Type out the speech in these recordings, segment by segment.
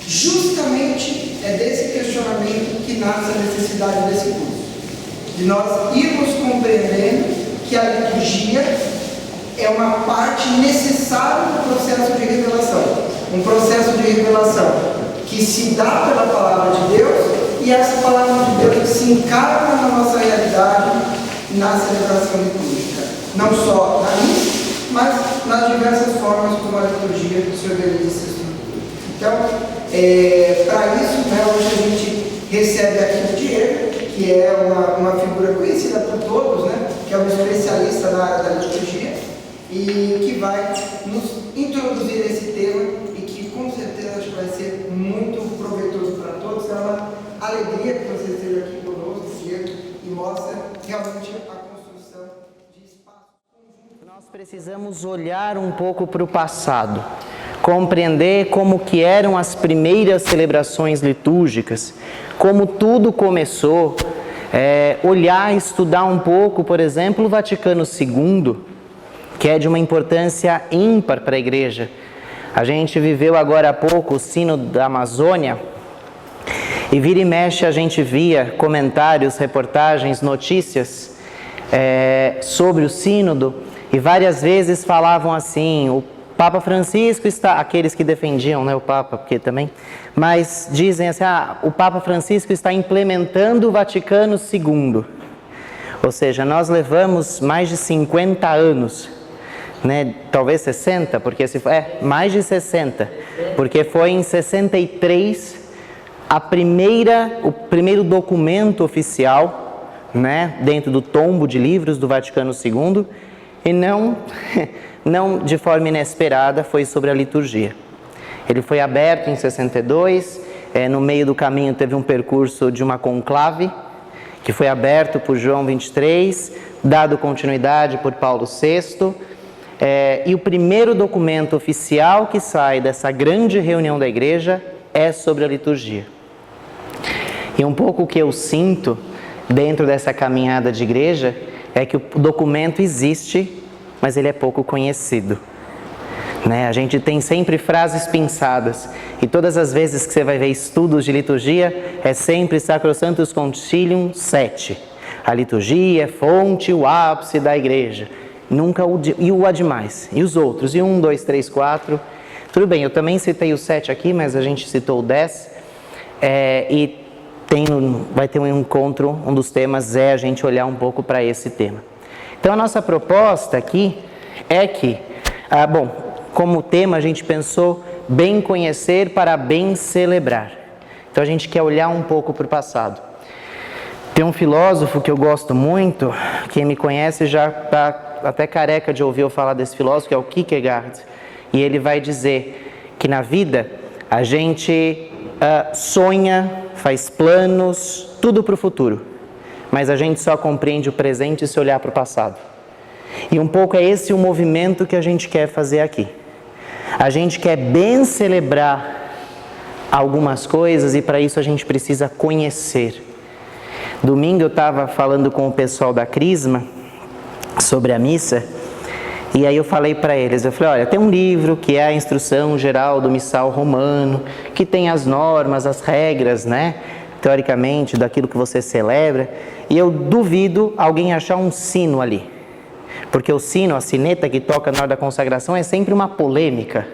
Justamente é desse questionamento que nasce a necessidade desse curso. De nós irmos compreendendo que a liturgia é uma parte necessária do processo de revelação. Um processo de revelação que se dá pela palavra de Deus, e essa palavra de Deus se encarna na nossa realidade na celebração litúrgica. Não só na missa, mas nas diversas formas como a liturgia se organiza e se estrutura. Então, para isso, hoje a gente recebe aqui o Diego, que é uma figura conhecida por todos, que é um especialista na área da liturgia, e que vai nos introduzir esse tema, e que com certeza acho que vai ser muito proveitoso para todos. É uma alegria que você esteja aqui conosco, Diego, e mostra realmente a construção de espaço conjunto. Nós precisamos olhar um pouco para o passado, compreender como que eram as primeiras celebrações litúrgicas, como tudo começou, olhar, estudar um pouco, por exemplo, o Vaticano II, que é de uma importância ímpar para a Igreja. A gente viveu agora há pouco o Sínodo da Amazônia, e vira e mexe a gente via comentários, reportagens, notícias sobre o Sínodo, e várias vezes falavam assim: o Papa Francisco está, aqueles que defendiam, o Papa, porque também, mas dizem assim: o Papa Francisco está implementando o Vaticano II. Ou seja, nós levamos mais de 50 anos, talvez 60, porque mais de 60, porque foi em 63 o primeiro documento oficial, dentro do tombo de livros do Vaticano II, e não de forma inesperada, foi sobre a liturgia. Ele foi aberto em 62, no meio do caminho teve um percurso de uma conclave, que foi aberto por João 23, dado continuidade por Paulo VI, e o primeiro documento oficial que sai dessa grande reunião da Igreja é sobre a liturgia. E um pouco o que eu sinto dentro dessa caminhada de igreja é que o documento existe, mas ele é pouco conhecido. A gente tem sempre frases pinçadas, e todas as vezes que você vai ver estudos de liturgia, é sempre Sacrosanctus Concilium 7. A liturgia é fonte, o ápice da igreja. Nunca e o ademais, e os outros, e 1, 2, 3, 4. Tudo bem, eu também citei o 7 aqui, mas a gente citou o 10. E vai ter um encontro, um dos temas é a gente olhar um pouco para esse tema. Então a nossa proposta aqui é que, como tema a gente pensou bem conhecer para bem celebrar. Então a gente quer olhar um pouco para o passado. Tem um filósofo que eu gosto muito, quem me conhece já está até careca de ouvir eu falar desse filósofo, que é o Kierkegaard. E ele vai dizer que na vida a gente sonha, faz planos, tudo para o futuro. Mas a gente só compreende o presente se olhar para o passado. E um pouco é esse o movimento que a gente quer fazer aqui. A gente quer bem celebrar algumas coisas, e para isso a gente precisa conhecer. Domingo eu estava falando com o pessoal da Crisma sobre a missa, e aí eu falei para eles, olha, tem um livro que é a Instrução Geral do Missal Romano, que tem as normas, as regras, teoricamente, daquilo que você celebra, e eu duvido alguém achar um sino ali, porque o sino, a sineta que toca na hora da consagração é sempre uma polêmica.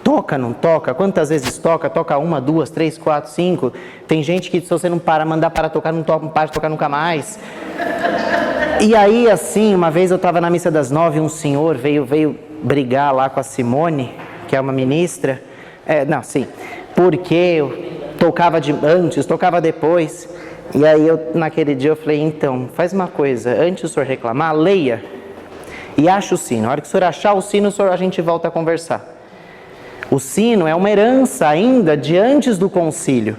Toca, não toca? Quantas vezes toca? Toca 1, 2, 3, 4, 5. Tem gente que se você não mandar para tocar, não para de tocar nunca mais. E aí, assim, uma vez eu estava na missa das 9, um senhor veio brigar lá com a Simone, que é uma ministra. Porque eu tocava antes, tocava depois. E aí, naquele dia, eu falei, então, faz uma coisa, antes do senhor reclamar, leia e acha o sino. Na hora que o senhor achar o sino, a gente volta a conversar. O sino é uma herança ainda de antes do concílio,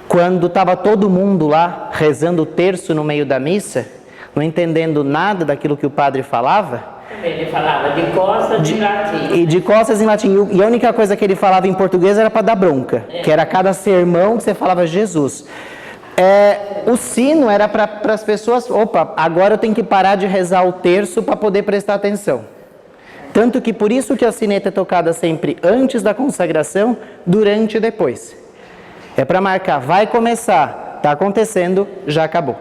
quando estava todo mundo lá rezando o terço no meio da missa, não entendendo nada daquilo que o padre falava. Ele falava de costas em latim. E de costas em latim. E a única coisa que ele falava em português era para dar bronca, que era cada sermão que você falava Jesus. O sino era para as pessoas, agora eu tenho que parar de rezar o terço para poder prestar atenção. Tanto que por isso que a sineta é tocada sempre antes da consagração, durante e depois. É para marcar, vai começar, está acontecendo, já acabou.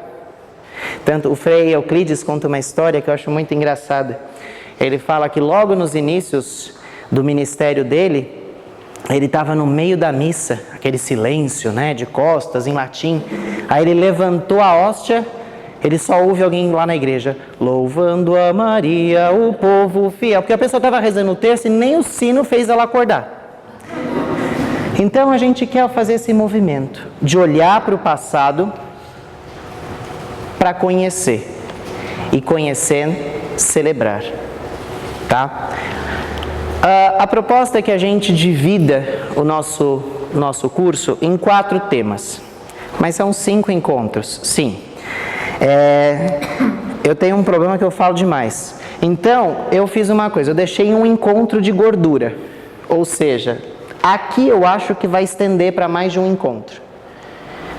Tanto o Frei Euclides conta uma história que eu acho muito engraçada. Ele fala que logo nos inícios do ministério dele, ele estava no meio da missa, aquele silêncio, né, de costas, em latim. Aí ele levantou a hóstia, ele só ouve alguém lá na igreja, louvando a Maria, o povo fiel. Porque a pessoa estava rezando o terço e nem o sino fez ela acordar. Então a gente quer fazer esse movimento de olhar para o passado para conhecer. E conhecendo, celebrar. Tá? A proposta é que a gente divida o nosso curso em 4 temas, mas são 5 encontros, sim. Eu tenho um problema que eu falo demais. Então, eu fiz uma coisa, eu deixei um encontro de gordura, ou seja, aqui eu acho que vai estender para mais de um encontro,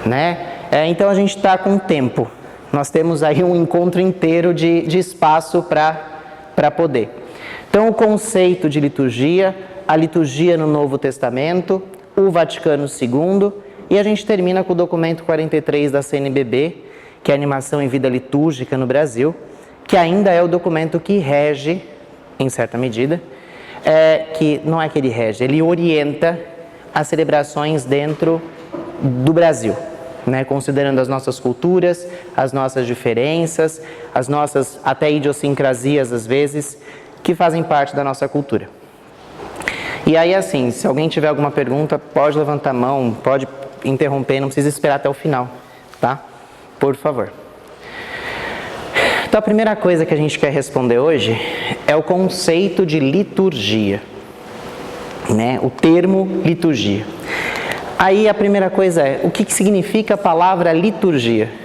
né? Então a gente está com tempo, nós temos aí um encontro inteiro de espaço para poder. Então, o conceito de liturgia, a liturgia no Novo Testamento, o Vaticano II, e a gente termina com o documento 43 da CNBB, que é a Animação em Vida Litúrgica no Brasil, que ainda é o documento que rege, em certa medida, que não é que ele rege, ele orienta as celebrações dentro do Brasil, né? Considerando as nossas culturas, as nossas diferenças, as nossas até idiosincrasias às vezes, que fazem parte da nossa cultura. E aí, assim, se alguém tiver alguma pergunta, pode levantar a mão, pode interromper, não precisa esperar até o final, tá? Por favor. Então, a primeira coisa que a gente quer responder hoje é o conceito de liturgia, né? O termo liturgia. Aí, a primeira coisa é, o que significa a palavra liturgia?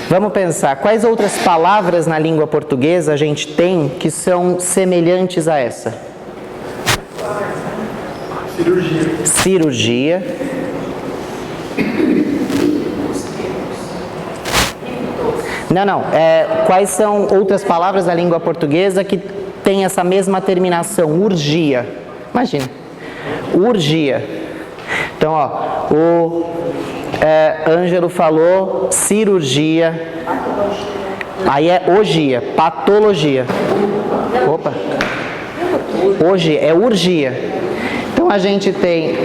Vamos pensar, quais outras palavras na língua portuguesa a gente tem que são semelhantes a essa? Cirurgia. Não. Quais são outras palavras da língua portuguesa que tem essa mesma terminação? Urgia. Imagina. Urgia. Então, ó, o Ângelo falou cirurgia. Aí é ogia, patologia. Opa. Hoje é urgia. Então a gente tem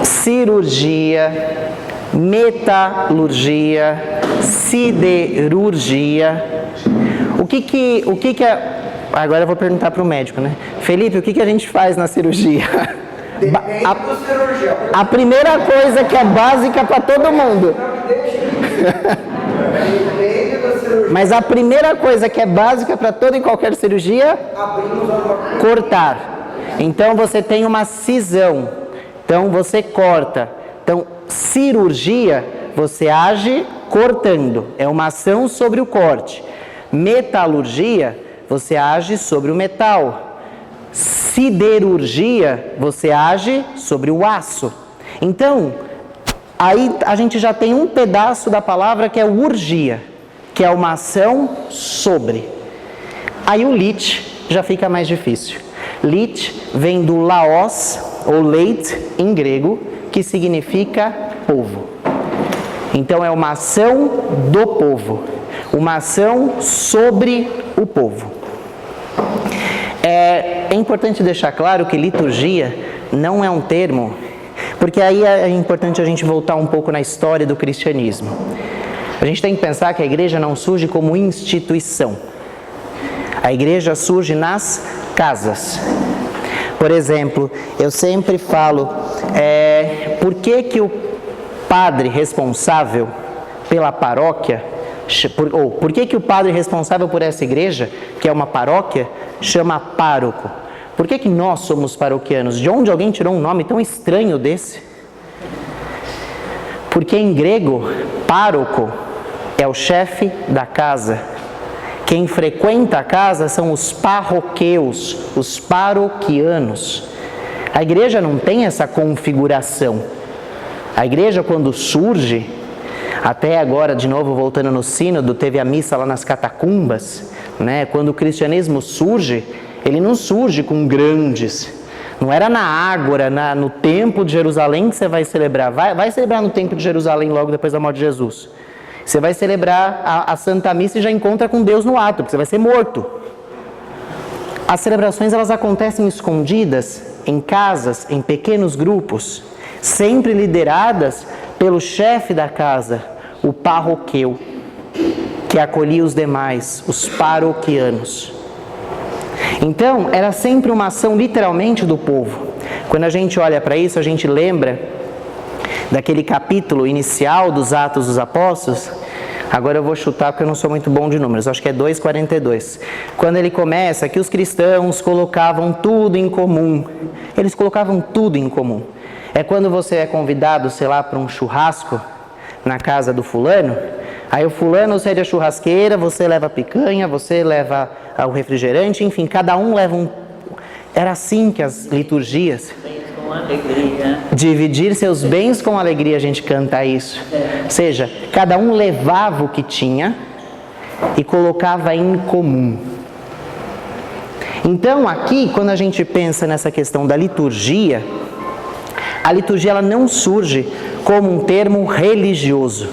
cirurgia, metalurgia, siderurgia. O que é... Agora eu vou perguntar para o médico, né? Felipe, o que a gente faz na cirurgia? Depende do cirurgião. A primeira coisa que é básica para todo mundo. Depende do cirurgião. Mas a primeira coisa que é básica para toda e qualquer cirurgia, cortar. Então você tem uma cisão. Então você corta. Então cirurgia, você age cortando. É uma ação sobre o corte. Metalurgia, você age sobre o metal. Siderurgia, você age sobre o aço. Então, aí a gente já tem um pedaço da palavra que é urgia, que é uma ação sobre. Aí o lit já fica mais difícil. Lit vem do laos, ou leit, em grego, que significa povo. Então é uma ação do povo, uma ação sobre o povo. É importante deixar claro que liturgia não é um termo, porque aí é importante a gente voltar um pouco na história do cristianismo. A gente tem que pensar que a igreja não surge como instituição. A igreja surge nas casas. Por exemplo, eu sempre falo, por que o padre responsável pela paróquia, por que o padre responsável por essa igreja, que é uma paróquia, chama pároco? Por que nós somos paroquianos? De onde alguém tirou um nome tão estranho desse? Porque em grego, pároco é o chefe da casa. Quem frequenta a casa são os parroqueus, os paroquianos. A igreja não tem essa configuração. A igreja, quando surge, até agora, de novo, voltando no sínodo, teve a missa lá nas catacumbas, né? Quando o cristianismo surge, ele não surge com grandes, Não era na Ágora, no Templo de Jerusalém que você vai celebrar. Vai celebrar no Templo de Jerusalém logo depois da morte de Jesus. Você vai celebrar a Santa Missa e já encontra com Deus no ato, porque você vai ser morto. As celebrações, elas acontecem escondidas, em casas, em pequenos grupos, sempre lideradas pelo chefe da casa, o parroqueu, que acolhia os demais, os paroquianos. Então, era sempre uma ação literalmente do povo. Quando a gente olha para isso, a gente lembra daquele capítulo inicial dos Atos dos Apóstolos. Agora eu vou chutar porque eu não sou muito bom de números, acho que é 2,42. Quando ele começa, que os cristãos colocavam tudo em comum. Eles colocavam tudo em comum. É quando você é convidado, sei lá, para um churrasco na casa do fulano, aí o fulano cede a churrasqueira, você leva a picanha, você leva o refrigerante, enfim, cada um leva um... Era assim que as liturgias... Com alegria. Dividir seus bens com alegria, a gente canta isso. Ou seja, cada um levava o que tinha e colocava em comum. Então, aqui, quando a gente pensa nessa questão da liturgia, a liturgia ela não surge como um termo religioso.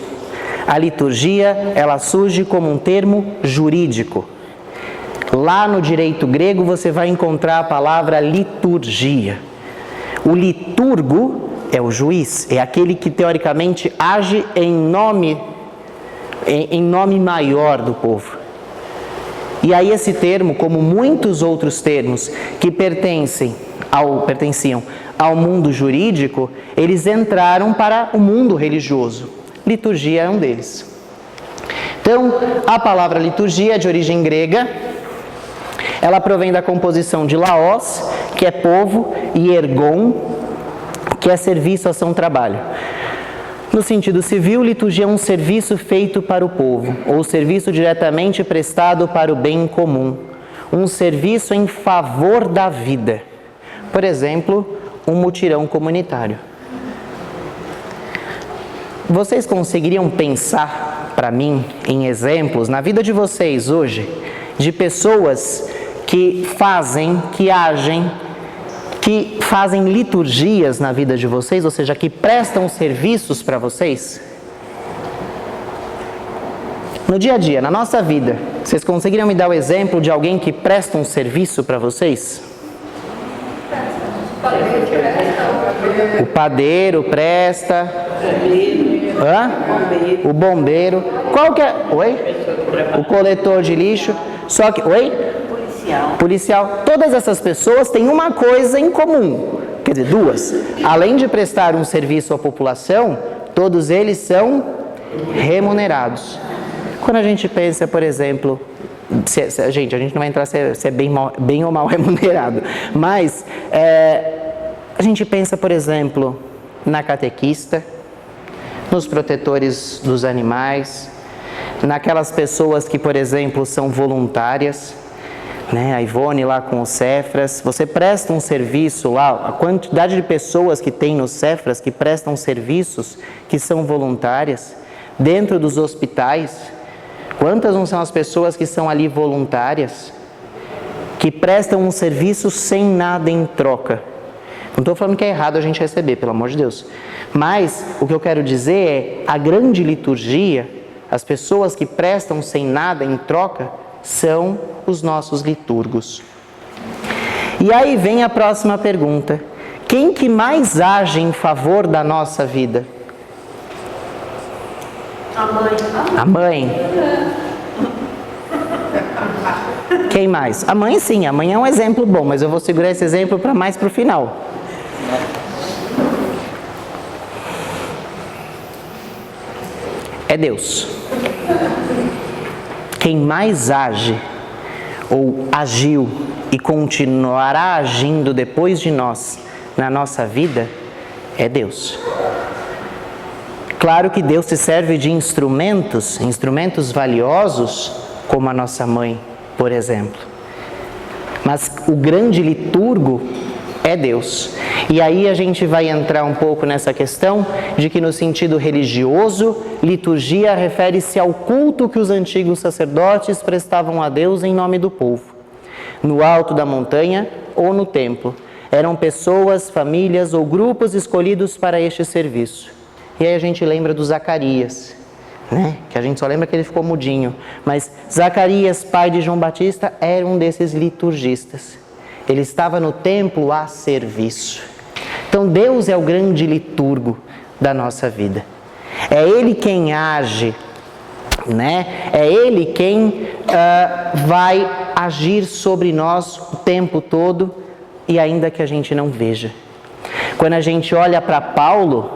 A liturgia, ela surge como um termo jurídico. Lá no direito grego, você vai encontrar a palavra liturgia. O liturgo é o juiz, é aquele que teoricamente age em nome maior do povo. E aí esse termo, como muitos outros termos que pertenciam ao mundo jurídico, eles entraram para o mundo religioso. Liturgia é um deles. Então, a palavra liturgia é de origem grega. Ela provém da composição de laos, que é povo, e ergon, que é serviço, ação, trabalho. No sentido civil, liturgia é um serviço feito para o povo, ou serviço diretamente prestado para o bem comum, um serviço em favor da vida. Por exemplo, um mutirão comunitário. Vocês conseguiriam pensar, para mim, em exemplos, na vida de vocês hoje, de pessoas que fazem, que agem, que fazem liturgias na vida de vocês, ou seja, que prestam serviços para vocês? No dia a dia, na nossa vida, vocês conseguiriam me dar o exemplo de alguém que presta um serviço para vocês? O padeiro presta. O bombeiro. Qual que é? Oi? O coletor de lixo. Só que... Oi? Policial. Todas essas pessoas têm uma coisa em comum, quer dizer, duas. Além de prestar um serviço à população, todos eles são remunerados. Quando a gente pensa, por exemplo, a gente não vai entrar se é bem ou mal remunerado, mas a gente pensa, por exemplo, na catequista, nos protetores dos animais, naquelas pessoas que, por exemplo, são voluntárias, a Ivone lá com o Cefras, você presta um serviço lá, a quantidade de pessoas que tem no Cefras que prestam serviços que são voluntárias, dentro dos hospitais, quantas não são as pessoas que são ali voluntárias, que prestam um serviço sem nada em troca. Não estou falando que é errado a gente receber, pelo amor de Deus, mas o que eu quero dizer é, a grande liturgia, as pessoas que prestam sem nada em troca, são os nossos liturgos. E aí vem a próxima pergunta: quem que mais age em favor da nossa vida? A mãe. A mãe. Quem mais? A mãe, sim, a mãe é um exemplo bom, mas eu vou segurar esse exemplo para mais para o final. É Deus. Quem mais age, ou agiu e continuará agindo depois de nós, na nossa vida, é Deus. Claro que Deus se serve de instrumentos valiosos, como a nossa mãe, por exemplo. Mas o grande liturgo é Deus. E aí a gente vai entrar um pouco nessa questão de que no sentido religioso, liturgia refere-se ao culto que os antigos sacerdotes prestavam a Deus em nome do povo, no alto da montanha ou no templo. eram pessoas, famílias ou grupos escolhidos para este serviço. E aí a gente lembra do Zacarias, né? Que a gente só lembra que ele ficou mudinho. Mas Zacarias, pai de João Batista, era um desses liturgistas. Ele estava no templo a serviço. Então Deus é o grande liturgo da nossa vida. É Ele quem age, né? É Ele quem vai agir sobre nós o tempo todo e ainda que a gente não veja. Quando a gente olha para Paulo,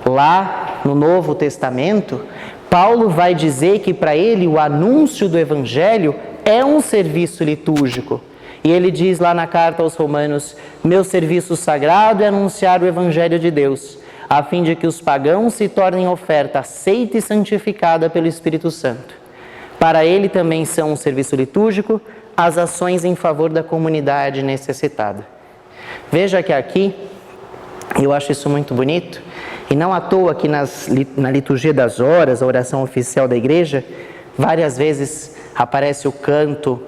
lá no Novo Testamento, Paulo vai dizer que para ele o anúncio do Evangelho é um serviço litúrgico. E ele diz lá na carta aos Romanos: meu serviço sagrado é anunciar o Evangelho de Deus, a fim de que os pagãos se tornem oferta aceita e santificada pelo Espírito Santo. Para ele também são um serviço litúrgico as ações em favor da comunidade necessitada. Veja que aqui, eu acho isso muito bonito, e não à toa que na liturgia das horas, a oração oficial da igreja, várias vezes aparece o canto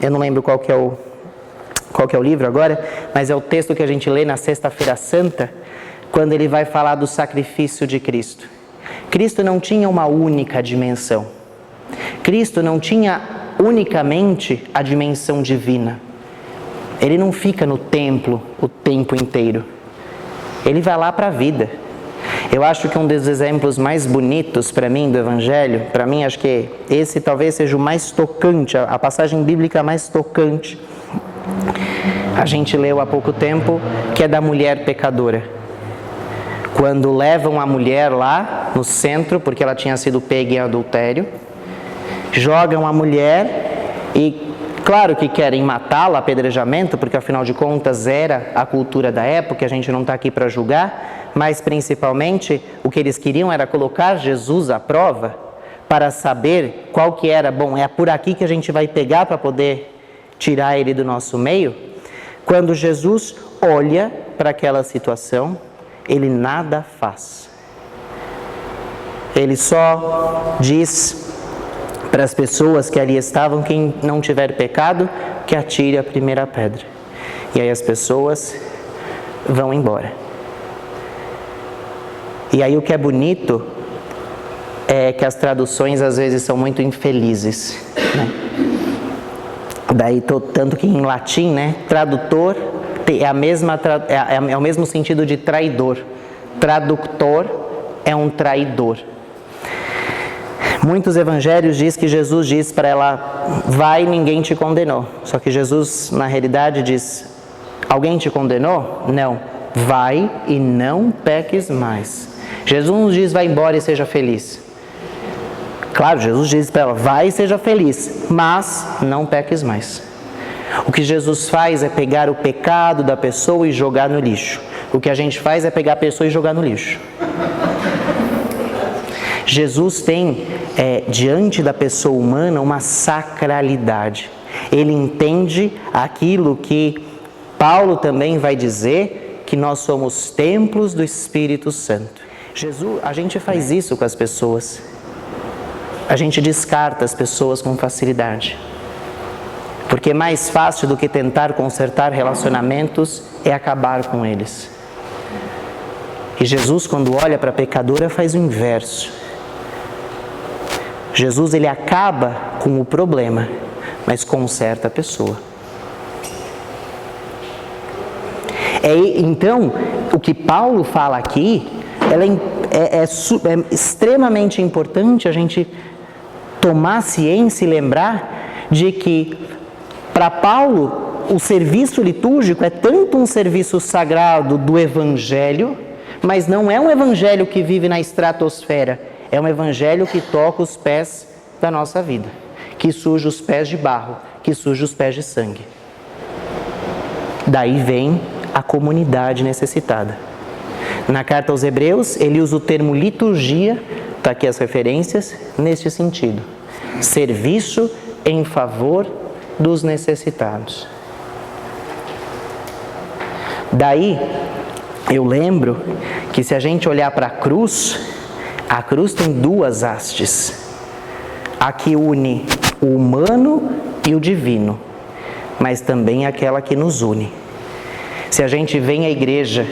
eu não lembro qual que é o livro agora, mas é o texto que a gente lê na Sexta-feira Santa, quando ele vai falar do sacrifício de Cristo. Cristo não tinha uma única dimensão. Cristo não tinha unicamente a dimensão divina. Ele não fica no templo o tempo inteiro. Ele vai lá para a vida. Eu acho que um dos exemplos mais bonitos para mim do Evangelho, para mim acho que esse talvez seja o mais tocante, a passagem bíblica mais tocante. A gente leu há pouco tempo, que é da mulher pecadora. Quando levam a mulher lá no centro, porque ela tinha sido pega em adultério, jogam a mulher e, claro que querem matá-la, apedrejamento, porque afinal de contas era a cultura da época, a gente não está aqui para julgar, mas principalmente o que eles queriam era colocar Jesus à prova para saber qual que era, é por aqui que a gente vai pegar para poder tirar ele do nosso meio. Quando Jesus olha para aquela situação, ele nada faz. Ele só diz para as pessoas que ali estavam: quem não tiver pecado, que atire a primeira pedra. E aí as pessoas vão embora. E aí o que é bonito é que as traduções às vezes são muito infelizes, né? Daí, tanto que em latim, né, tradutor é o mesmo sentido de traidor. Tradutor é um traidor. Muitos evangelhos dizem que Jesus diz para ela: vai, ninguém te condenou. Só que Jesus, na realidade, diz: alguém te condenou? Não. Vai e não peques mais. Jesus não diz: vai embora e seja feliz. Claro, Jesus diz para ela: vai e seja feliz, mas não peques mais. O que Jesus faz é pegar o pecado da pessoa e jogar no lixo. O que a gente faz é pegar a pessoa e jogar no lixo. Jesus tem, diante da pessoa humana, uma sacralidade. Ele entende aquilo que Paulo também vai dizer, que nós somos templos do Espírito Santo. A gente faz isso com as pessoas. A gente descarta as pessoas com facilidade. Porque mais fácil do que tentar consertar relacionamentos é acabar com eles. E Jesus, quando olha para a pecadora, faz o inverso. Jesus, ele acaba com o problema, mas conserta a pessoa. Então, o que Paulo fala aqui, é extremamente importante a gente tomar ciência e lembrar de que, para Paulo, o serviço litúrgico é tanto um serviço sagrado do Evangelho, mas não é um Evangelho que vive na estratosfera, é um Evangelho que toca os pés da nossa vida, que suja os pés de barro, que suja os pés de sangue. Daí vem a comunidade necessitada. Na carta aos Hebreus, ele usa o termo liturgia, está aqui as referências, neste sentido: serviço em favor dos necessitados. Daí, eu lembro que se a gente olhar para a cruz tem duas hastes. A que une o humano e o divino. mas também aquela que nos une. Se a gente vem à igreja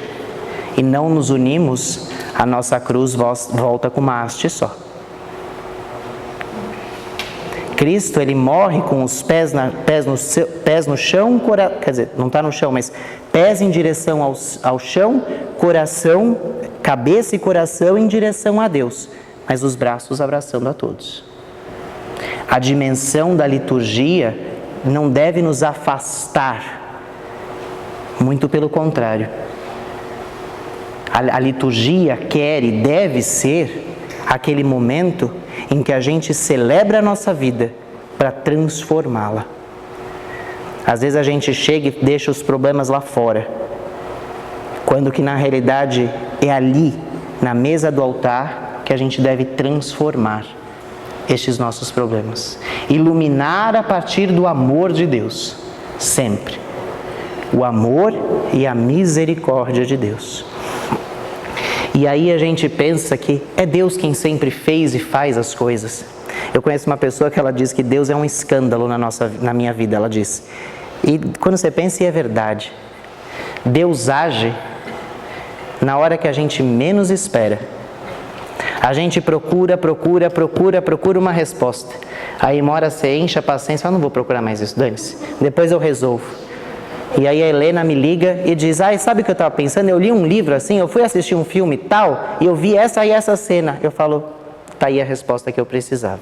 e não nos unimos, a nossa cruz volta com uma haste só. Cristo, ele morre com os pés no chão, quer dizer, não está no chão, mas pés em direção ao chão, coração, cabeça e coração em direção a Deus, mas os braços abraçando a todos. A dimensão da liturgia não deve nos afastar, muito pelo contrário. A liturgia quer e deve ser aquele momento em que a gente celebra a nossa vida para transformá-la. Às vezes a gente chega e deixa os problemas lá fora, quando que na realidade é ali, na mesa do altar, que a gente deve transformar estes nossos problemas. Iluminar a partir do amor de Deus, sempre. O amor e a misericórdia de Deus. E aí a gente pensa que é Deus quem sempre fez e faz as coisas. Eu conheço uma pessoa que ela diz que Deus é um escândalo na minha vida, ela diz. E quando você pensa, e é verdade. Deus age na hora que a gente menos espera. A gente procura uma resposta. Aí uma hora você enche a paciência e fala, não vou procurar mais isso, dane-se. Depois eu resolvo. E aí a Helena me liga e diz, sabe o que eu estava pensando? Eu li um livro assim, eu fui assistir um filme tal, e eu vi essa e essa cena. Eu falo, tá aí a resposta que eu precisava.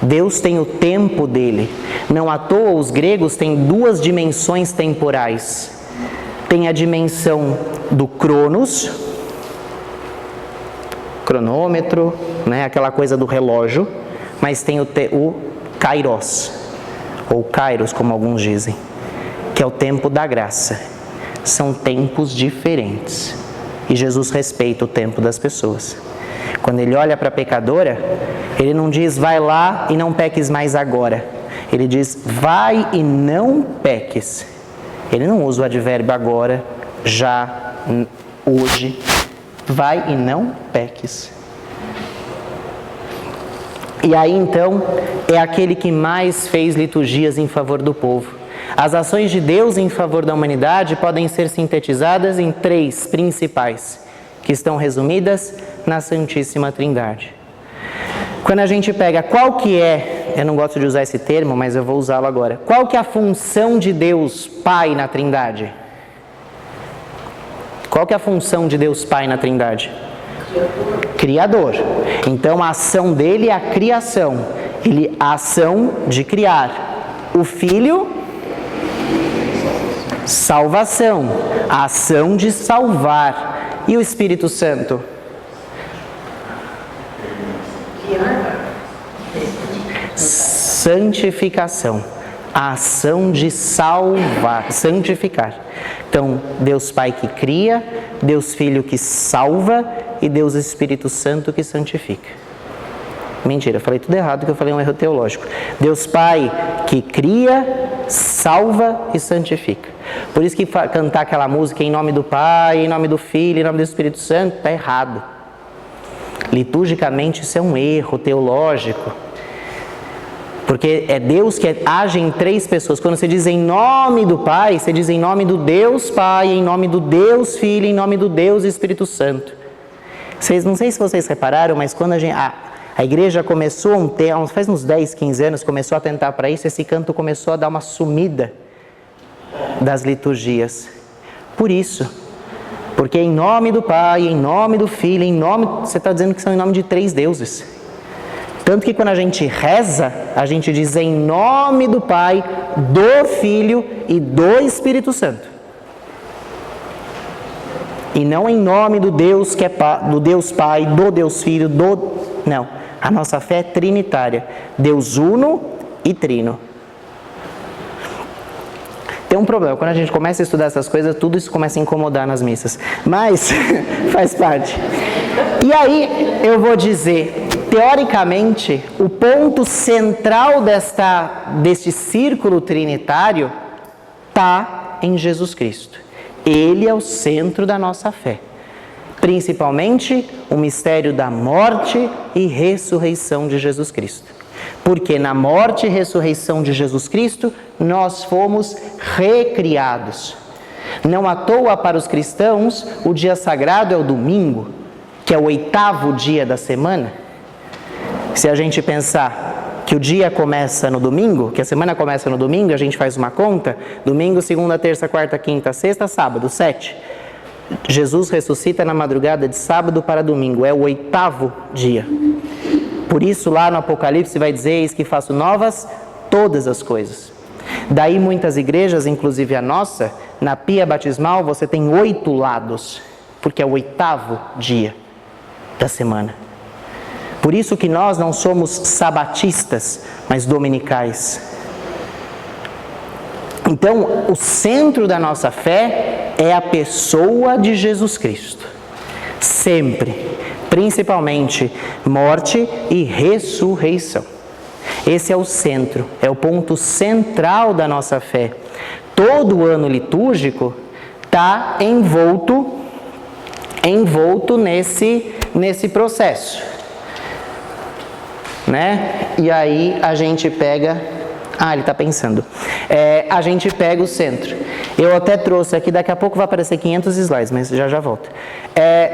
Deus tem o tempo dele. Não à toa os gregos têm duas dimensões temporais. Tem a dimensão do cronos, cronômetro, né, aquela coisa do relógio, mas tem o kairos, ou kairos, como alguns dizem, que é o tempo da graça. São tempos diferentes. E Jesus respeita o tempo das pessoas. Quando ele olha para a pecadora, ele não diz, vai lá e não peques mais agora. Ele diz, vai e não peques. Ele não usa o advérbio agora, já, hoje. Vai e não peques. E aí então, é aquele que mais fez liturgias em favor do povo. As ações de Deus em favor da humanidade podem ser sintetizadas em 3 principais, que estão resumidas na Santíssima Trindade. Quando a gente pega qual que é, eu não gosto de usar esse termo, mas eu vou usá-lo agora. Qual que é a função de Deus Pai na Trindade? Qual que é a função de Deus Pai na Trindade? Criador. Então a ação dele é a criação. A ação de criar. O Filho, salvação. A ação de salvar. E o Espírito Santo? Santificação. A ação de salvar, santificar. Então, Deus Pai que cria, Deus Filho que salva e Deus Espírito Santo que santifica. Mentira, eu falei tudo errado, que eu falei um erro teológico. Deus Pai que cria, salva e santifica. Por isso que cantar aquela música em nome do Pai, em nome do Filho, em nome do Espírito Santo, está errado. Liturgicamente isso é um erro teológico. Porque é Deus que age em 3 pessoas. Quando você diz em nome do Pai, você diz em nome do Deus Pai, em nome do Deus Filho, em nome do Deus Espírito Santo. Não sei se vocês repararam, mas quando a igreja começou faz uns 10, 15 anos, começou a tentar para isso, esse canto começou a dar uma sumida das liturgias. Por isso. Porque em nome do Pai, em nome do Filho, você está dizendo que são em nome de 3 deuses. Tanto que quando a gente reza, a gente diz em nome do Pai, do Filho e do Espírito Santo. E não em nome do Deus que é do Deus Pai, do Deus Filho, Não, a nossa fé é trinitária. Deus uno e trino. Tem um problema, quando a gente começa a estudar essas coisas, tudo isso começa a incomodar nas missas. Mas faz parte. E aí eu vou dizer, teoricamente, o ponto central deste círculo trinitário está em Jesus Cristo. Ele é o centro da nossa fé. Principalmente o mistério da morte e ressurreição de Jesus Cristo. Porque na morte e ressurreição de Jesus Cristo, nós fomos recriados. Não à toa, para os cristãos, o dia sagrado é o domingo, que é o 8º dia da semana. Se a gente pensar que o dia começa no domingo, que a semana começa no domingo, a gente faz uma conta, domingo, segunda, terça, quarta, quinta, sexta, sábado, 7. Jesus ressuscita na madrugada de sábado para domingo, é o 8º dia. Por isso lá no Apocalipse vai dizer, eis que faço novas todas as coisas. Daí muitas igrejas, inclusive a nossa, na pia batismal você tem 8 lados, porque é o 8º dia da semana. Por isso que nós não somos sabatistas, mas dominicais. Então, o centro da nossa fé é a pessoa de Jesus Cristo. Sempre. Principalmente morte e ressurreição. Esse é o centro, é o ponto central da nossa fé. Todo o ano litúrgico está envolto nesse processo. Né? E aí a gente pega... ele está pensando. A gente pega o centro. Eu até trouxe aqui, daqui a pouco vai aparecer 500 slides, mas já volto.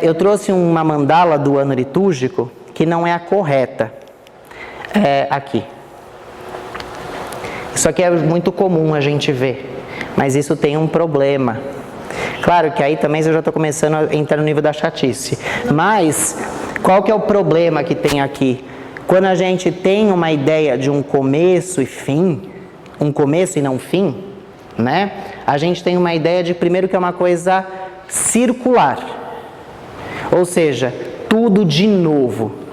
Eu trouxe uma mandala do ano litúrgico, que não é a correta. Aqui. Isso aqui é muito comum a gente ver, mas isso tem um problema. Claro que aí também eu já estou começando a entrar no nível da chatice. Mas, qual que é o problema que tem aqui? Quando a gente tem uma ideia de um começo e fim, um começo e não fim, né? A gente tem uma ideia de, primeiro, que é uma coisa circular. Ou seja, tudo de novo.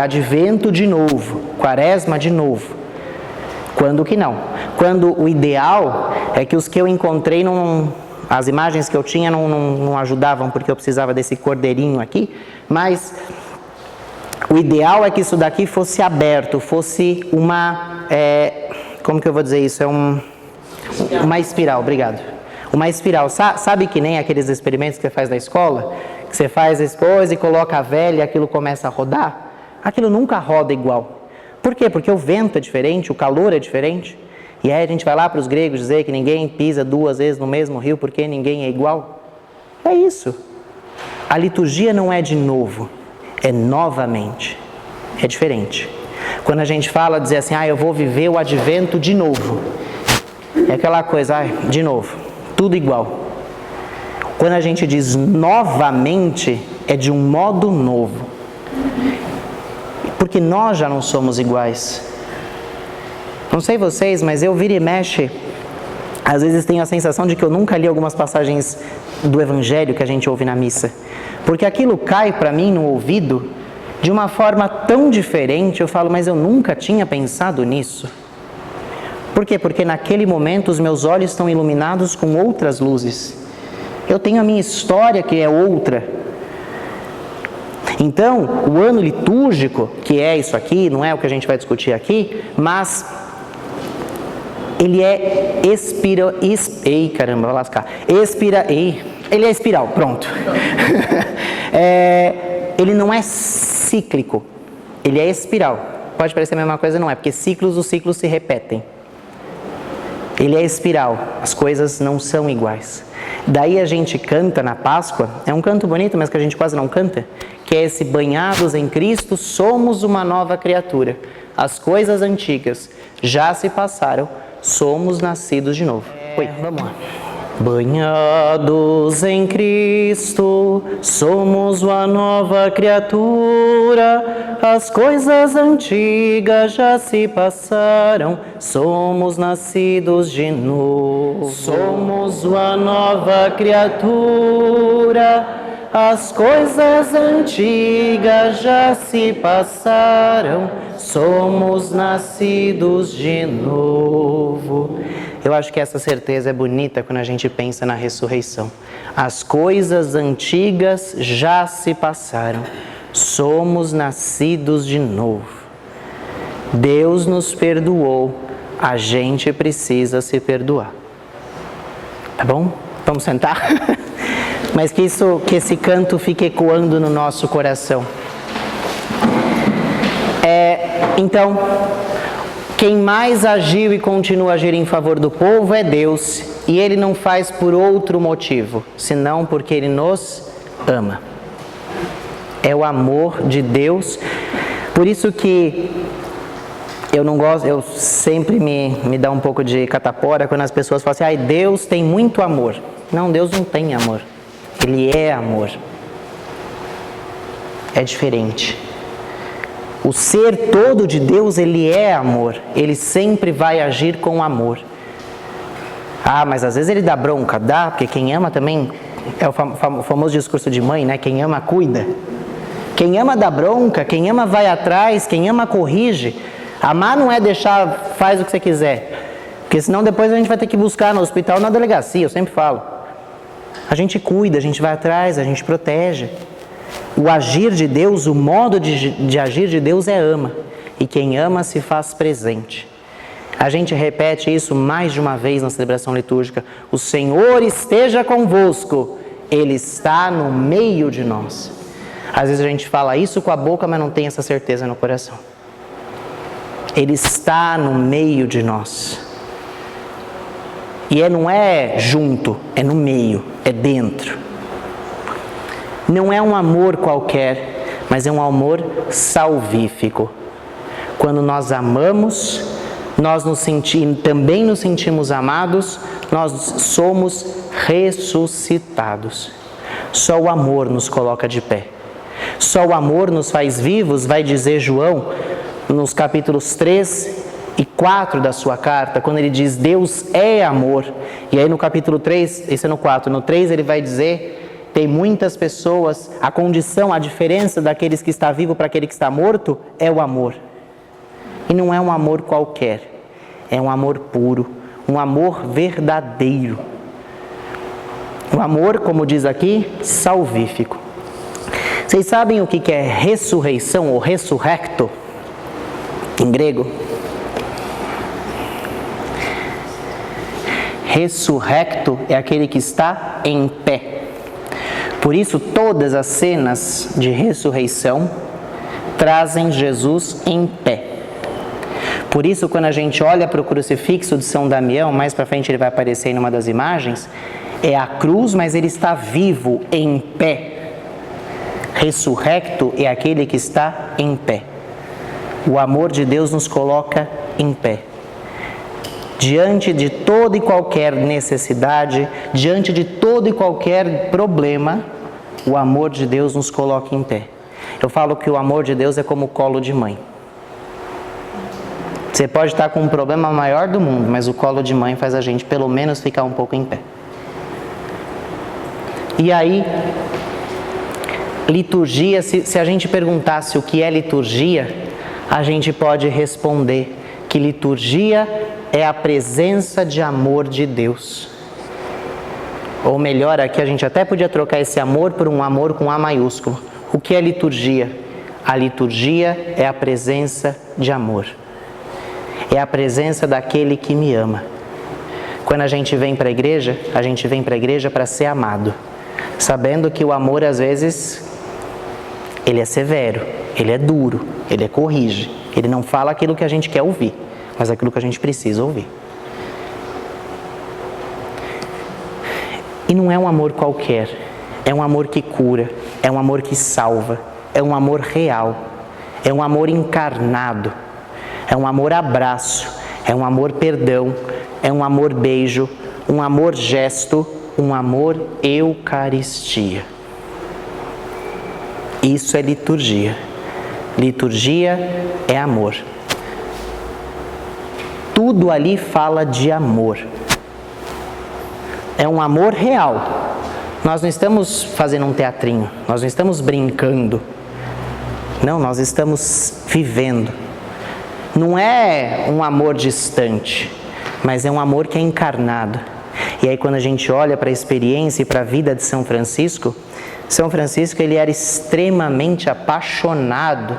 Advento de novo, quaresma de novo. Quando que não? Quando o ideal é que os que eu encontrei, as imagens que eu tinha não ajudavam, porque eu precisava desse cordeirinho aqui, mas... O ideal é que isso daqui fosse aberto, fosse uma... como que eu vou dizer isso? Uma espiral, obrigado. Uma espiral. Sabe que nem aqueles experimentos que você faz na escola? Que você faz depois e coloca a vela e aquilo começa a rodar? Aquilo nunca roda igual. Por quê? Porque o vento é diferente, o calor é diferente. E aí a gente vai lá para os gregos dizer que ninguém pisa 2 vezes no mesmo rio porque ninguém é igual. É isso. A liturgia não é de novo. É novamente, é diferente. Quando a gente fala, dizer assim, eu vou viver o advento de novo. É aquela coisa, de novo, tudo igual. Quando a gente diz novamente, é de um modo novo. Porque nós já não somos iguais. Não sei vocês, mas eu vira e mexe, às vezes tenho a sensação de que eu nunca li algumas passagens do Evangelho que a gente ouve na missa. Porque aquilo cai para mim no ouvido de uma forma tão diferente, eu falo, mas eu nunca tinha pensado nisso. Por quê? Porque naquele momento os meus olhos estão iluminados com outras luzes. Eu tenho a minha história que é outra. Então, o ano litúrgico, que é isso aqui, não é o que a gente vai discutir aqui, mas ele é ele é espiral, pronto. Ele não é cíclico, ele é espiral. Pode parecer a mesma coisa, não é, porque os ciclos se repetem. Ele é espiral, as coisas não são iguais. Daí a gente canta na Páscoa, é um canto bonito, mas que a gente quase não canta, que é esse banhados em Cristo, somos uma nova criatura. As coisas antigas já se passaram, somos nascidos de novo. Vamos lá. Banhados em Cristo, somos uma nova criatura, as coisas antigas já se passaram, somos nascidos de novo. Somos uma nova criatura, as coisas antigas já se passaram, somos nascidos de novo. Eu acho que essa certeza é bonita quando a gente pensa na ressurreição. As coisas antigas já se passaram, somos nascidos de novo. Deus nos perdoou, a gente precisa se perdoar. Tá bom? Vamos sentar? Mas que esse canto fique ecoando no nosso coração. Então, quem mais agiu e continua a agir em favor do povo é Deus, e Ele não faz por outro motivo, senão porque Ele nos ama. É o amor de Deus. Por isso que eu não gosto, eu sempre me dá um pouco de catapora quando as pessoas falam assim, Deus tem muito amor. Não, Deus não tem amor. Ele é amor. É diferente. O ser todo de Deus, Ele é amor. Ele sempre vai agir com amor. Mas às vezes Ele dá bronca. Dá, porque quem ama também, é o famoso discurso de mãe, né? Quem ama, cuida. Quem ama dá bronca, quem ama vai atrás, quem ama corrige. Amar não é deixar, faz o que você quiser. Porque senão depois a gente vai ter que buscar no hospital ou na delegacia, eu sempre falo. A gente cuida, a gente vai atrás, a gente protege. O agir de Deus, o modo de agir de Deus é ama. E quem ama se faz presente. A gente repete isso mais de uma vez na celebração litúrgica. O Senhor esteja convosco. Ele está no meio de nós. Às vezes a gente fala isso com a boca, mas não tem essa certeza no coração. Ele está no meio de nós. E não é junto, é no meio, é dentro. Não é um amor qualquer, mas é um amor salvífico. Quando nós amamos, nós também nos sentimos amados, nós somos ressuscitados. Só o amor nos coloca de pé. Só o amor nos faz vivos, vai dizer João, nos capítulos 3 e 4 da sua carta, quando ele diz Deus é amor. E aí no capítulo 3, esse é no 4, no 3 ele vai dizer, tem muitas pessoas, a condição, a diferença daqueles que está vivo para aquele que está morto é o amor. E não é um amor qualquer, é um amor puro, um amor verdadeiro. Um amor, como diz aqui, salvífico. Vocês sabem o que é ressurreição ou ressurrecto em grego? Ressurrecto é aquele que está em pé. Por isso, todas as cenas de ressurreição trazem Jesus em pé. Por isso, quando a gente olha para o crucifixo de São Damião, mais para frente ele vai aparecer em uma das imagens, é a cruz, mas ele está vivo, em pé. Ressurrecto é aquele que está em pé. O amor de Deus nos coloca em pé. Diante de toda e qualquer necessidade, diante de todo e qualquer problema, o amor de Deus nos coloca em pé. Eu falo que o amor de Deus é como o colo de mãe. Você pode estar com um problema maior do mundo, mas o colo de mãe faz a gente pelo menos ficar um pouco em pé. E aí, liturgia, se a gente perguntasse o que é liturgia, a gente pode responder que liturgia é a presença de amor de Deus. Ou melhor, aqui a gente até podia trocar esse amor por um amor com A maiúsculo. O que é liturgia? A liturgia é a presença de amor. É a presença daquele que me ama. Quando a gente vem para a igreja para ser amado. Sabendo que o amor, às vezes, ele é severo, ele é duro, ele corrige. Ele não fala aquilo que a gente quer ouvir, mas aquilo que a gente precisa ouvir. E não é um amor qualquer, é um amor que cura, é um amor que salva, é um amor real, é um amor encarnado, é um amor abraço, é um amor perdão, é um amor beijo, um amor gesto, um amor eucaristia. Isso é liturgia. Liturgia é amor. Tudo ali fala de amor. É um amor real. Nós não estamos fazendo um teatrinho, nós não estamos brincando. Não, nós estamos vivendo. Não é um amor distante, mas é um amor que é encarnado. E aí quando a gente olha para a experiência e para a vida de São Francisco ele era extremamente apaixonado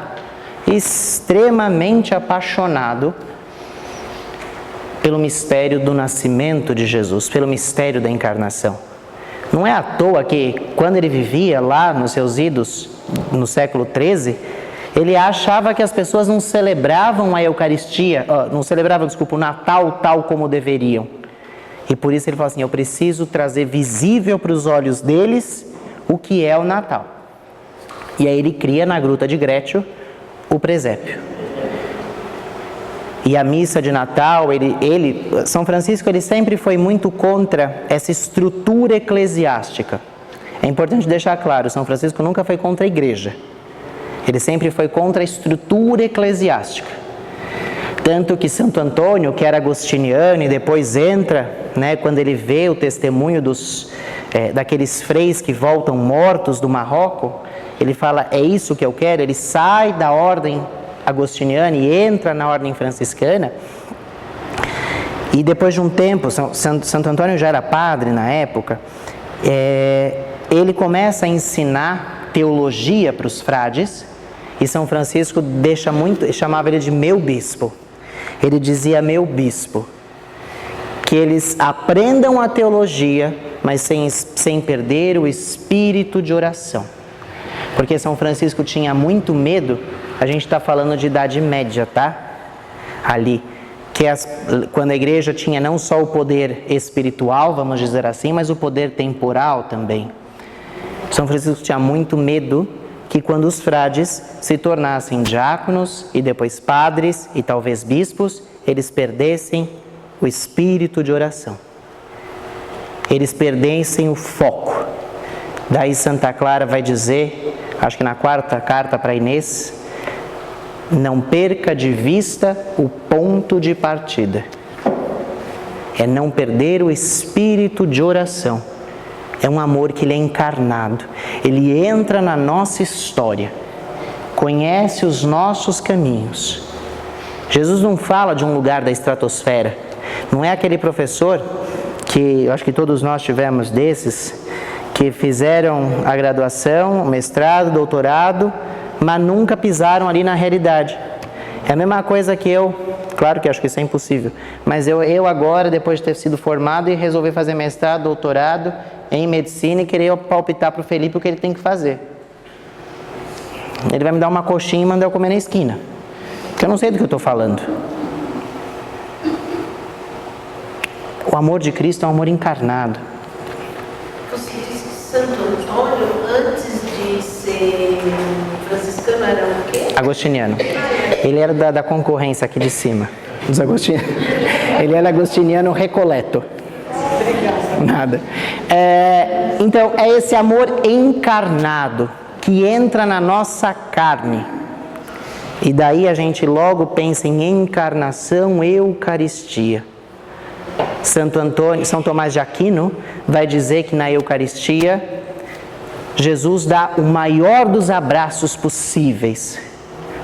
pelo mistério do nascimento de Jesus, pelo mistério da encarnação. Não é à toa que quando ele vivia lá nos seus idos, no século XIII, Ele achava que as pessoas não celebravam a Eucaristia, não celebravam, desculpa, o Natal tal como deveriam. E por isso ele falou assim, eu preciso trazer visível para os olhos deles o que é o Natal. E aí ele cria na Gruta de Grétio o presépio. E a missa de Natal, São Francisco, ele sempre foi muito contra essa estrutura eclesiástica. É importante deixar claro, São Francisco nunca foi contra a igreja. Ele sempre foi contra a estrutura eclesiástica. Tanto que Santo Antônio, que era agostiniano e depois entra, quando ele vê o testemunho daqueles freis que voltam mortos do Marrocos, ele fala, é isso que eu quero. Ele sai da ordem agostiniana e entra na ordem franciscana. E depois de um tempo, Santo Antônio já era padre na época, ele começa a ensinar teologia para os frades, e São Francisco chamava ele de meu bispo. Ele dizia, meu bispo, que eles aprendam a teologia, mas sem perder o espírito de oração. Porque São Francisco tinha muito medo, a gente está falando de Idade Média, tá? Ali, quando a igreja tinha não só o poder espiritual, vamos dizer assim, mas o poder temporal também. São Francisco tinha muito medo que quando os frades se tornassem diáconos e depois padres e talvez bispos, eles perdessem o espírito de oração. Eles perdessem o foco. Daí Santa Clara vai dizer, acho que na 4ª carta para Inês, não perca de vista o ponto de partida. É não perder o espírito de oração. É um amor que ele é encarnado. Ele entra na nossa história. Conhece os nossos caminhos. Jesus não fala de um lugar da estratosfera. Não é aquele professor que, eu acho que todos nós tivemos desses, que fizeram a graduação, o mestrado, o doutorado, mas nunca pisaram ali na realidade. É a mesma coisa que claro que acho que isso é impossível, mas eu agora, depois de ter sido formado e resolver fazer mestrado, doutorado em medicina e querer palpitar para o Felipe o que ele tem que fazer. Ele vai me dar uma coxinha e mandar eu comer na esquina, porque eu não sei do que eu estou falando. O amor de Cristo é um amor encarnado. Você disse que Santo Antônio, antes de ser franciscano, era o quê? Agostiniano. Ele era da concorrência aqui de cima, dos agostinianos. Ele era agostiniano recoleto. Nada. Então, é esse amor encarnado que entra na nossa carne. E daí a gente logo pensa em encarnação, Eucaristia. São Tomás de Aquino vai dizer que na Eucaristia Jesus dá o maior dos abraços possíveis,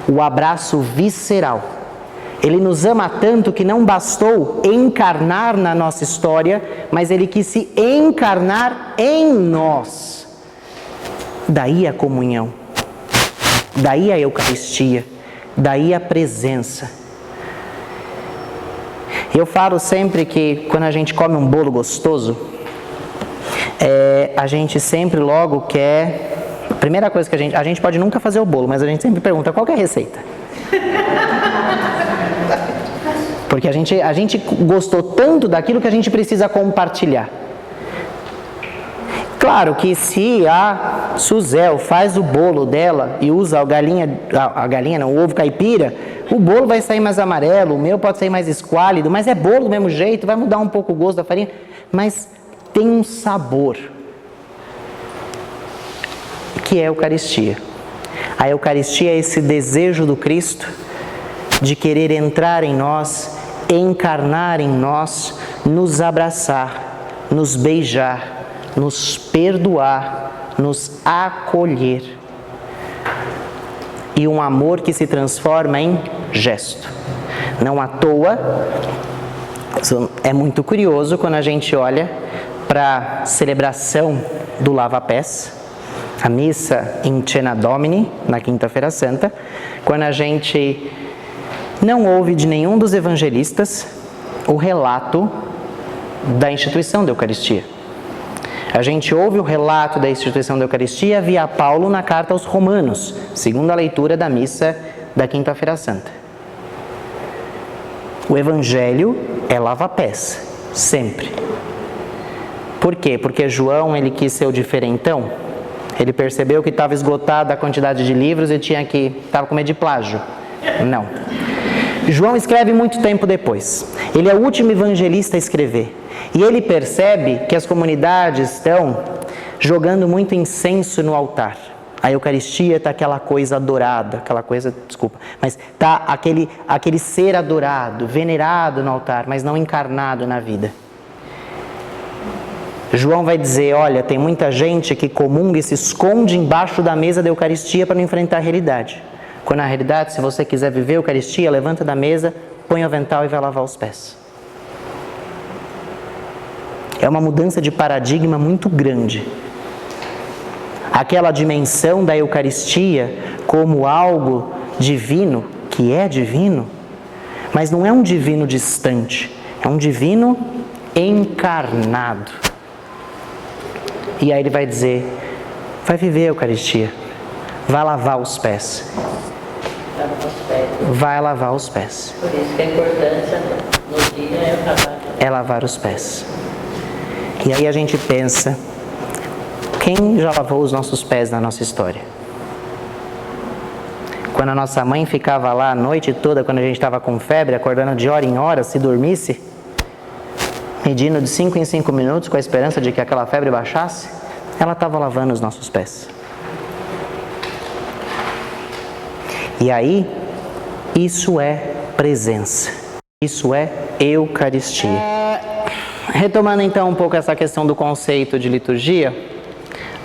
o abraço visceral. Ele nos ama tanto que não bastou encarnar na nossa história, mas ele quis se encarnar em nós. Daí a comunhão, daí a Eucaristia, daí a presença. Eu falo sempre que quando a gente come um bolo gostoso, a gente sempre logo quer... A primeira coisa que a gente pode nunca fazer o bolo, mas a gente sempre pergunta, qual que é a receita? Porque a gente gostou tanto daquilo que a gente precisa compartilhar. Claro que se a Suzel faz o bolo dela e usa o ovo caipira, o bolo vai sair mais amarelo, o meu pode sair mais esquálido, mas é bolo do mesmo jeito, vai mudar um pouco o gosto da farinha, mas tem um sabor, que é a Eucaristia. A Eucaristia é esse desejo do Cristo de querer entrar em nós, encarnar em nós, nos abraçar, nos beijar, nos perdoar, nos acolher. E um amor que se transforma em gesto. Não à toa, é muito curioso quando a gente olha para a celebração do lava-pés, a missa in Cena Domini, na Quinta-feira Santa, quando a gente não ouve de nenhum dos evangelistas o relato da instituição da Eucaristia. A gente ouve o relato da instituição da Eucaristia via Paulo na carta aos Romanos, segundo a leitura da missa da Quinta-feira Santa. O Evangelho é lava-pés, sempre. Por quê? Porque João, ele quis ser o diferentão. Ele percebeu que estava esgotada a quantidade de livros e estava com medo de plágio. Não. João escreve muito tempo depois. Ele é o último evangelista a escrever. E ele percebe que as comunidades estão jogando muito incenso no altar. A Eucaristia está aquela coisa adorada, mas está aquele ser adorado, venerado no altar, mas não encarnado na vida. João vai dizer, olha, tem muita gente que comunga e se esconde embaixo da mesa da Eucaristia para não enfrentar a realidade. Quando na realidade, se você quiser viver a Eucaristia, levanta da mesa, põe o avental e vai lavar os pés. É uma mudança de paradigma muito grande. Aquela dimensão da Eucaristia como algo divino, que é divino, mas não é um divino distante, é um divino encarnado. E aí ele vai dizer, vai viver a Eucaristia, vai lavar os pés. Vai lavar os pés. Por isso que a importância no dia é lavar os pés. E aí a gente pensa, quem já lavou os nossos pés na nossa história? Quando a nossa mãe ficava lá a noite toda, quando a gente estava com febre, acordando de hora em hora, se dormisse, medindo de 5 em 5 minutos, com a esperança de que aquela febre baixasse, ela estava lavando os nossos pés. E aí, isso é presença, isso é Eucaristia. Retomando então um pouco essa questão do conceito de liturgia,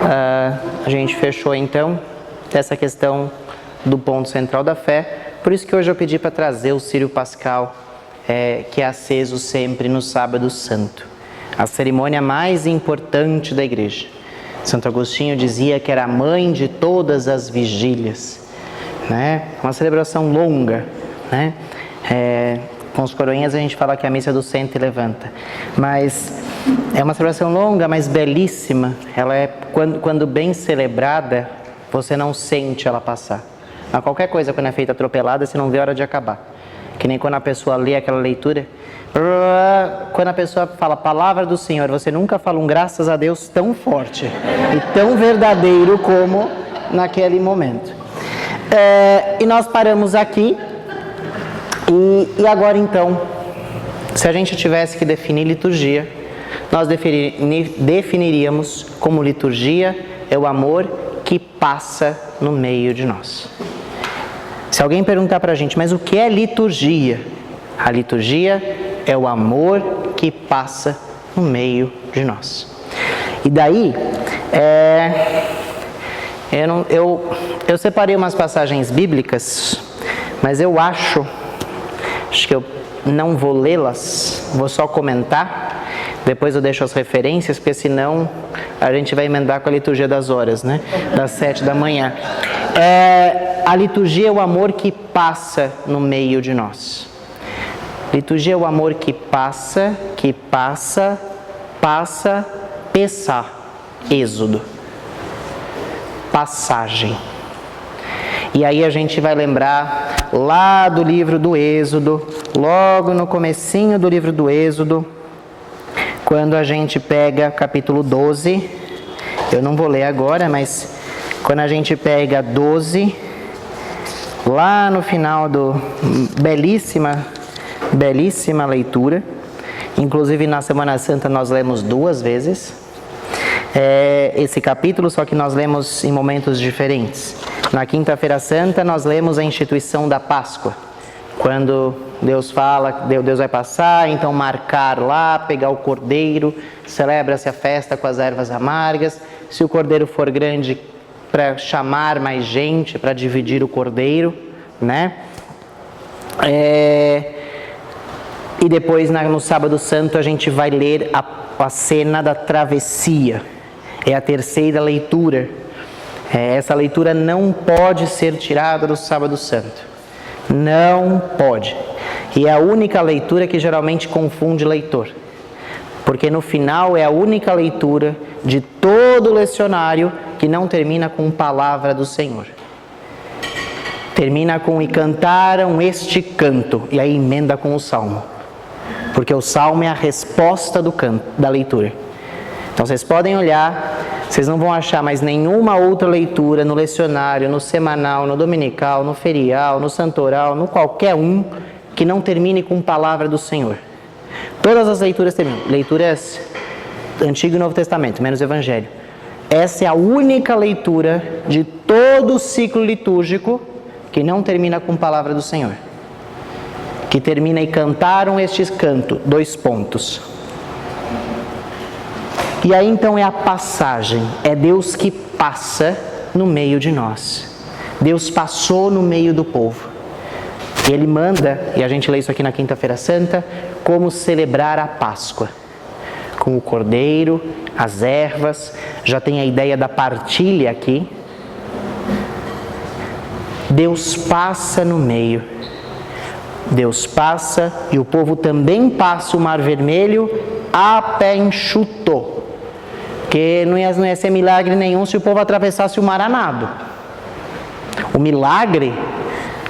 a gente fechou então essa questão do ponto central da fé, por isso que hoje eu pedi para trazer o Círio Pascal, que é aceso sempre no Sábado Santo, a cerimônia mais importante da Igreja. Santo Agostinho dizia que era a mãe de todas as vigílias, né? Uma celebração longa, né? Com os coroinhas a gente fala que a missa do senta e levanta, mas é uma celebração longa, mas belíssima. Ela é, quando bem celebrada, você não sente ela passar. Mas qualquer coisa quando é feita atropelada, você não vê a hora de acabar. Que nem quando a pessoa lê aquela leitura, quando a pessoa fala a palavra do Senhor, você nunca fala um graças a Deus tão forte e tão verdadeiro como naquele momento. E nós paramos aqui. E agora então, se a gente tivesse que definir liturgia, nós definiríamos como liturgia é o amor que passa no meio de nós. Se alguém perguntar para a gente, mas o que é liturgia? A liturgia é o amor que passa no meio de nós. E daí, eu separei umas passagens bíblicas, mas eu acho que eu não vou lê-las, vou só comentar, depois eu deixo as referências, porque senão a gente vai emendar com a liturgia das horas, né? Das 7 da manhã. A liturgia é o amor que passa no meio de nós. Liturgia é o amor que passa, pessar, êxodo, passagem. E aí a gente vai lembrar lá do livro do Êxodo, logo no comecinho do livro do Êxodo, quando a gente pega capítulo 12, eu não vou ler agora, mas quando a gente pega 12, lá no final do belíssima leitura, inclusive na Semana Santa nós lemos 2 vezes esse capítulo, só que nós lemos em momentos diferentes. Na Quinta-feira Santa nós lemos a instituição da Páscoa, quando Deus fala, Deus vai passar, então marcar lá, pegar o cordeiro, celebra-se a festa com as ervas amargas, se o cordeiro for grande, para chamar mais gente, para dividir o cordeiro, né? E depois no Sábado Santo a gente vai ler a cena da travessia, é a terceira leitura. Essa leitura não pode ser tirada do Sábado Santo. Não pode. E é a única leitura que geralmente confunde leitor. porque no final é a única leitura de todo o lecionário que não termina com palavra do Senhor. Termina com "e cantaram este canto", e aí emenda com o salmo, porque o salmo é a resposta do canto, da leitura. Então vocês podem olhar, vocês não vão achar mais nenhuma outra leitura no lecionário, no semanal, no dominical, no ferial, no santoral, no qualquer um, que não termine com palavra do Senhor. Todas as leituras terminam, leituras Antigo e Novo Testamento, menos Evangelho. Essa é a única leitura de todo o ciclo litúrgico que não termina com palavra do Senhor. Que termina "e cantaram este canto", 2 pontos. E aí então é a passagem, é Deus que passa no meio de nós. Deus passou no meio do povo. Ele manda, e a gente lê isso aqui na Quinta-feira Santa, como celebrar a Páscoa. Com o cordeiro, as ervas, já tem a ideia da partilha aqui. Deus passa no meio. Deus passa e o povo também passa o Mar Vermelho a pé enxuto. Porque não ia ser milagre nenhum se o povo atravessasse o mar a nado. O milagre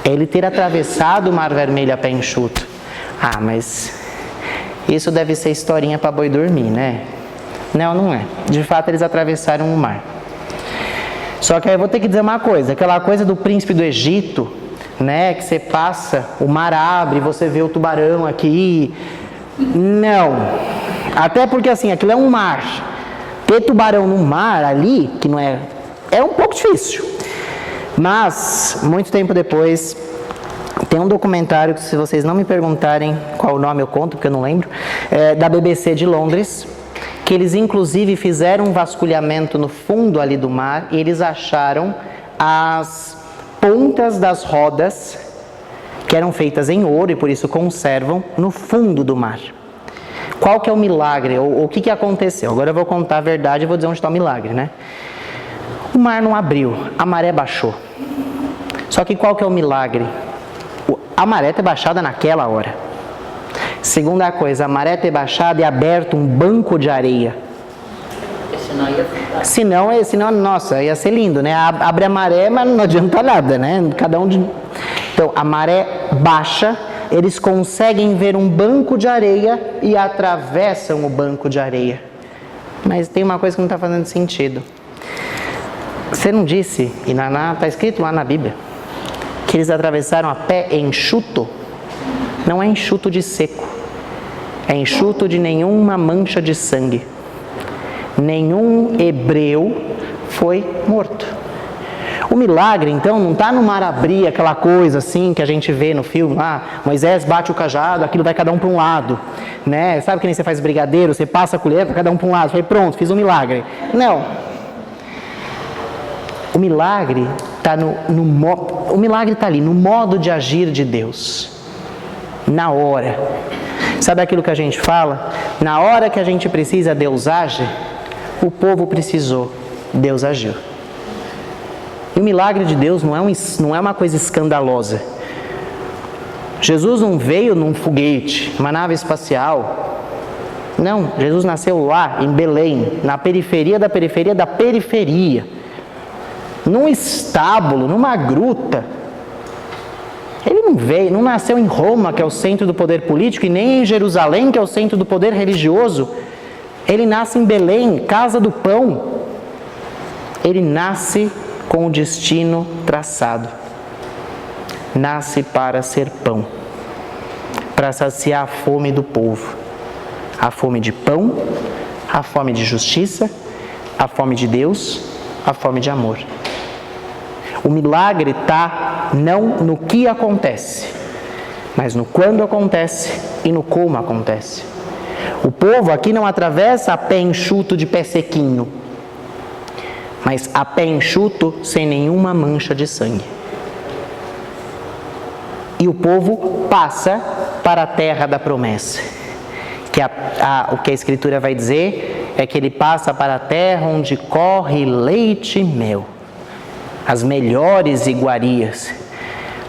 é ele ter atravessado o Mar Vermelho a pé enxuto. Ah, mas isso deve ser historinha para boi dormir, né? Não, não é. De fato, eles atravessaram o mar. Só que aí eu vou ter que dizer uma coisa. Aquela coisa do príncipe do Egito, né? Que você passa, o mar abre, você vê o tubarão aqui. Não. Até porque assim, aquilo é um mar. Ter tubarão no mar ali, que não é... É um pouco difícil. Mas, muito tempo depois, tem um documentário que, se vocês não me perguntarem qual o nome eu conto, porque eu não lembro, da BBC de Londres, que eles inclusive fizeram um vasculhamento no fundo ali do mar e eles acharam as pontas das rodas, que eram feitas em ouro e por isso conservam, no fundo do mar. Qual que é o milagre? O que aconteceu? Agora eu vou contar a verdade e vou dizer onde está o milagre, né? O mar não abriu, a maré baixou. Só que qual que é o milagre? A maré ter baixada naquela hora. Segunda coisa, a maré ter baixado e aberto um banco de areia. Senão ia ficar. Senão, nossa, ia ser lindo, né? Abre a maré, mas não adianta nada, né? Então, a maré baixa, eles conseguem ver um banco de areia e atravessam o banco de areia. Mas tem uma coisa que não está fazendo sentido. Você não disse, e está escrito lá na Bíblia, que eles atravessaram a pé enxuto? Não é enxuto de seco, é enxuto de nenhuma mancha de sangue. Nenhum hebreu foi morto. O milagre, então, não está no mar abrir, aquela coisa assim que a gente vê no filme lá, Moisés bate o cajado, aquilo vai cada um para um lado, né? Sabe que nem você faz brigadeiro, você passa a colher, vai cada um para um lado, foi pronto, fiz um milagre. Não. O milagre está o milagre está ali, no modo de agir de Deus. Na hora. Sabe aquilo que a gente fala? Na hora que a gente precisa, Deus age. O povo precisou, Deus agiu. E o milagre de Deus não é uma coisa escandalosa. Jesus não veio num foguete, uma nave espacial. Não, Jesus nasceu lá, em Belém, na periferia da periferia da periferia. Num estábulo, numa gruta. Ele não veio, não nasceu em Roma, que é o centro do poder político, e nem em Jerusalém, que é o centro do poder religioso. Ele nasce em Belém, casa do pão. Ele nasce com o destino traçado. Nasce para ser pão, para saciar a fome do povo. A fome de pão, a fome de justiça, a fome de Deus, a fome de amor. O milagre está não no que acontece, mas no quando acontece e no como acontece. O povo aqui não atravessa a pé enxuto de pé sequinho, mas a pé enxuto sem nenhuma mancha de sangue. E o povo passa para a terra da promessa, que o que a Escritura vai dizer é que ele passa para a terra onde corre leite e mel. As melhores iguarias.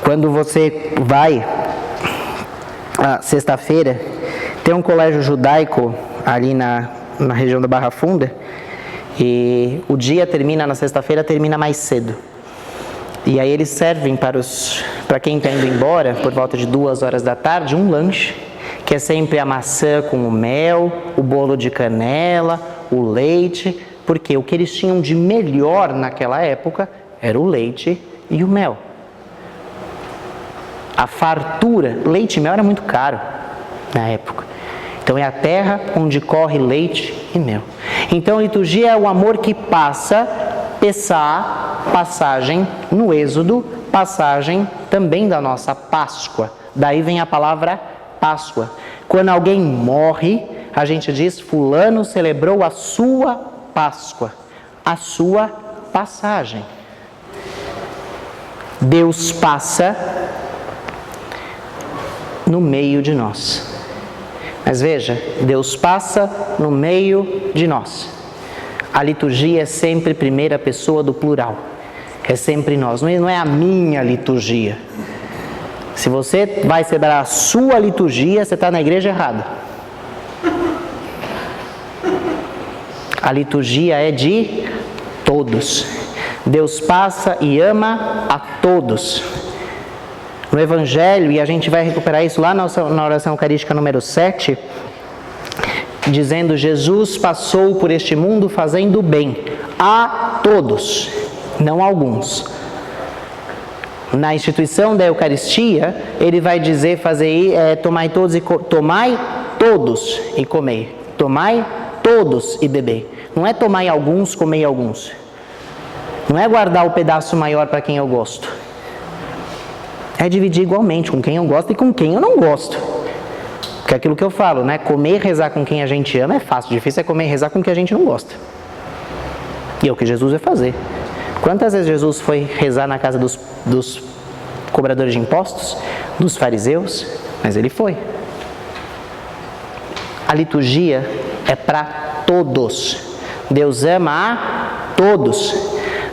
Quando você vai, sexta-feira, tem um colégio judaico ali na região da Barra Funda, e o dia termina, na sexta-feira, termina mais cedo. E aí eles servem para quem está indo embora, por volta de 2 horas da tarde, um lanche, que é sempre a maçã com o mel, o bolo de canela, o leite, porque o que eles tinham de melhor naquela época era o leite e o mel. A fartura, leite e mel era muito caro na época. Então é a terra onde corre leite e mel. Então a liturgia é o amor que passa, Pessá, passagem no Êxodo, passagem também da nossa Páscoa. Daí vem a palavra Páscoa. Quando alguém morre, a gente diz: fulano celebrou a sua Páscoa, a sua passagem. Deus passa no meio de nós. Mas veja, Deus passa no meio de nós. A liturgia é sempre primeira pessoa do plural. É sempre nós, não é a minha liturgia. Se você vai celebrar a sua liturgia, você está na igreja errada. A liturgia é de todos. Deus passa e ama a todos. No Evangelho, e a gente vai recuperar isso lá na oração eucarística número 7, dizendo: Jesus passou por este mundo fazendo bem a todos, não a alguns. Na instituição da Eucaristia, ele vai dizer, tomai todos e comei. Tomai todos e bebei. Não é tomai alguns, comei alguns. Não é guardar o pedaço maior para quem eu gosto. É dividir igualmente com quem eu gosto e com quem eu não gosto. Porque é aquilo que eu falo, né? Comer e rezar com quem a gente ama é fácil. Difícil é comer e rezar com quem a gente não gosta. E é o que Jesus vai fazer. Quantas vezes Jesus foi rezar na casa dos cobradores de impostos, dos fariseus? Mas ele foi. A liturgia é para todos. Deus ama a todos.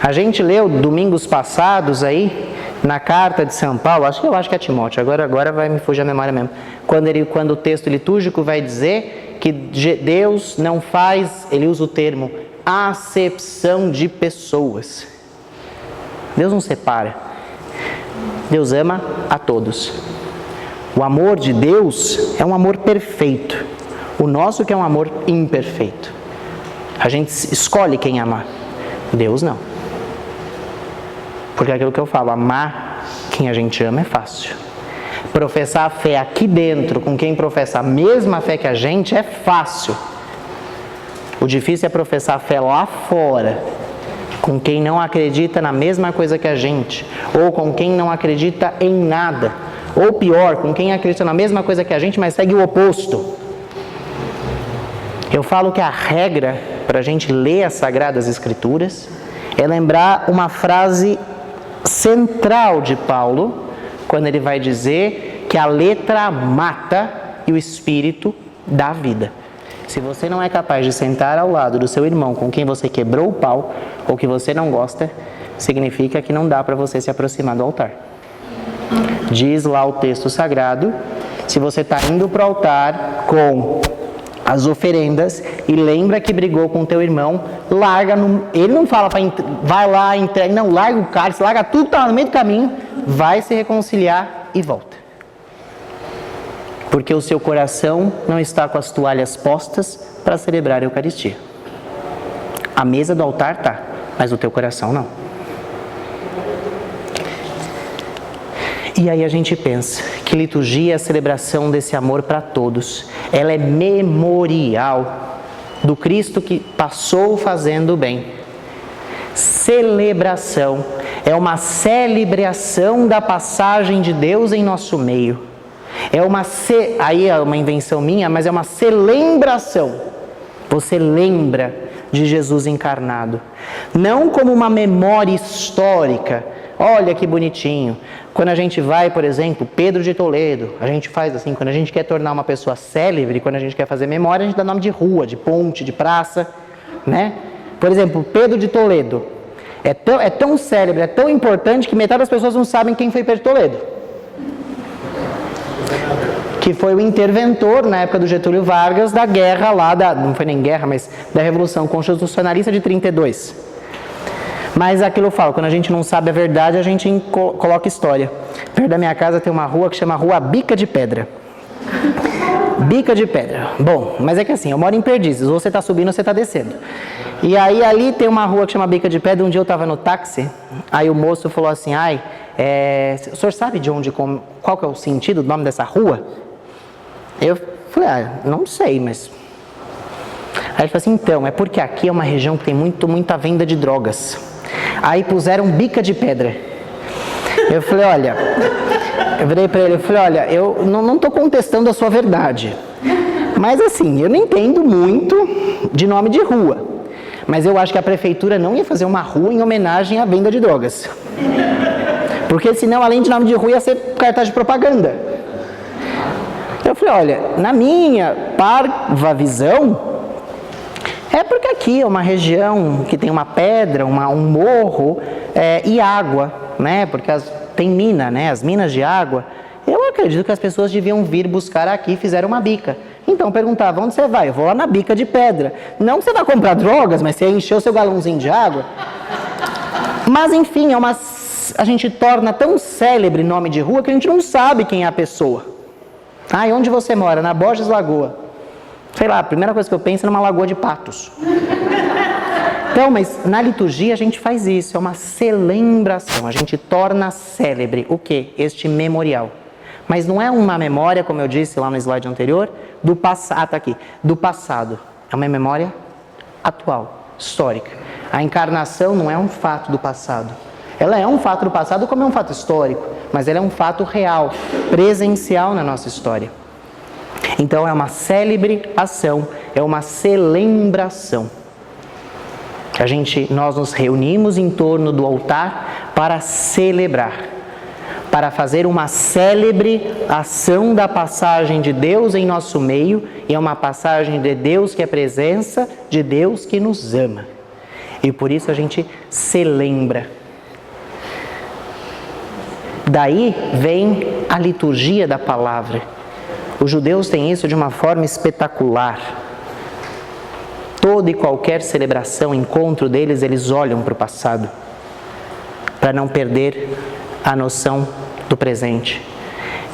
A gente leu domingos passados aí, na carta de São Paulo, eu acho que é Timóteo, agora vai me fugir a memória mesmo, quando o texto litúrgico vai dizer que Deus não faz, ele usa o termo, acepção de pessoas. Deus não separa. Deus ama a todos. O amor de Deus é um amor perfeito. O nosso que é um amor imperfeito. A gente escolhe quem amar. Deus não. Porque é aquilo que eu falo, amar quem a gente ama é fácil. Professar a fé aqui dentro com quem professa a mesma fé que a gente é fácil. O difícil é professar a fé lá fora, com quem não acredita na mesma coisa que a gente, ou com quem não acredita em nada, ou pior, com quem acredita na mesma coisa que a gente, mas segue o oposto. Eu falo que a regra para a gente ler as Sagradas Escrituras é lembrar uma frase central de Paulo, quando ele vai dizer que a letra mata e o espírito dá vida. Se você não é capaz de sentar ao lado do seu irmão com quem você quebrou o pau, ou que você não gosta, significa que não dá para você se aproximar do altar. Diz lá o texto sagrado, se você está indo para o altar com as oferendas e lembra que brigou com o teu irmão, larga, ele não fala para vai lá, entrega, não, larga o cálice, larga tudo que está no meio do caminho, vai se reconciliar e volta. Porque o seu coração não está com as toalhas postas para celebrar a Eucaristia. A mesa do altar está, mas o teu coração não. E aí a gente pensa que liturgia é a celebração desse amor para todos. Ela é memorial do Cristo que passou fazendo o bem. Celebração é uma celebração da passagem de Deus em nosso meio. Aí é uma invenção minha, mas é uma celebração. Você lembra de Jesus encarnado. Não como uma memória histórica. Olha que bonitinho. Quando a gente vai, por exemplo, Pedro de Toledo, a gente faz assim, quando a gente quer tornar uma pessoa célebre, quando a gente quer fazer memória, a gente dá nome de rua, de ponte, de praça, né? Por exemplo, Pedro de Toledo. É tão célebre, é tão importante que metade das pessoas não sabem quem foi Pedro de Toledo. que foi o interventor, na época do Getúlio Vargas, da guerra lá, não foi nem guerra, mas da Revolução Constitucionalista de 32. Mas aquilo eu falo, quando a gente não sabe a verdade, a gente coloca história. Perto da minha casa tem uma rua que chama Rua Bica de Pedra. Bica de Pedra. Bom, mas é que assim, eu moro em Perdizes, ou você está subindo ou você está descendo. E aí ali tem uma rua que chama Bica de Pedra. Um dia eu estava no táxi, aí o moço falou assim, o senhor sabe de onde, qual que é o sentido do nome dessa rua? Eu falei, não sei, mas... Aí ele falou assim, então, é porque aqui é uma região que tem muita venda de drogas. Aí puseram Bica de Pedra. Eu falei, olha... Eu virei para ele e falei, olha, eu não estou contestando a sua verdade. Mas assim, eu não entendo muito de nome de rua. Mas eu acho que a prefeitura não ia fazer uma rua em homenagem à venda de drogas. Porque senão, além de nome de rua, ia ser cartaz de propaganda. Eu falei, olha, na minha parva visão, é porque aqui é uma região que tem uma pedra, um morro e água, né? Porque tem mina, né? As minas de água. Eu acredito que as pessoas deviam vir buscar aqui e fizeram uma bica. Então perguntava, onde você vai? Eu vou lá na Bica de Pedra. Não que você vai comprar drogas, mas você encheu seu galãozinho de água. Mas enfim, a gente torna tão célebre nome de rua que a gente não sabe quem é a pessoa. E onde você mora? Na Borges Lagoa. Sei lá, a primeira coisa que eu penso é numa lagoa de patos. Então, mas na liturgia a gente faz isso, é uma celebração, a gente torna célebre o quê? Este memorial. Mas não é uma memória, como eu disse lá no slide anterior, do passado, tá aqui, do passado. É uma memória atual, histórica. A encarnação não é um fato do passado. Ela é um fato do passado como é um fato histórico, mas ela é um fato real, presencial na nossa história. Então é uma célebre ação, é uma celebração. Nós nos reunimos em torno do altar para celebrar, para fazer uma célebre ação da passagem de Deus em nosso meio, e é uma passagem de Deus que é presença de Deus que nos ama. E por isso a gente celebra. Daí vem a liturgia da palavra. Os judeus têm isso de uma forma espetacular. Toda e qualquer celebração, encontro deles, eles olham para o passado, para não perder a noção do presente.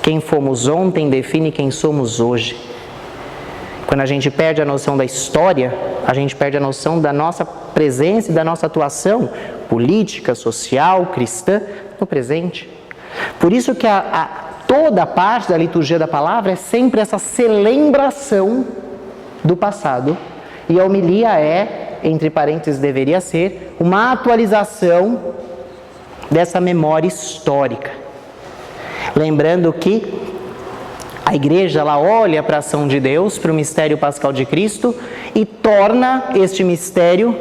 Quem fomos ontem define quem somos hoje. Quando a gente perde a noção da história, a gente perde a noção da nossa presença e da nossa atuação política, social, cristã, no presente. Por isso que toda a parte da liturgia da palavra é sempre essa celebração do passado. E a homilia entre parênteses, deveria ser uma atualização dessa memória histórica. Lembrando que a igreja ela olha para a ação de Deus, para o mistério pascal de Cristo e torna este mistério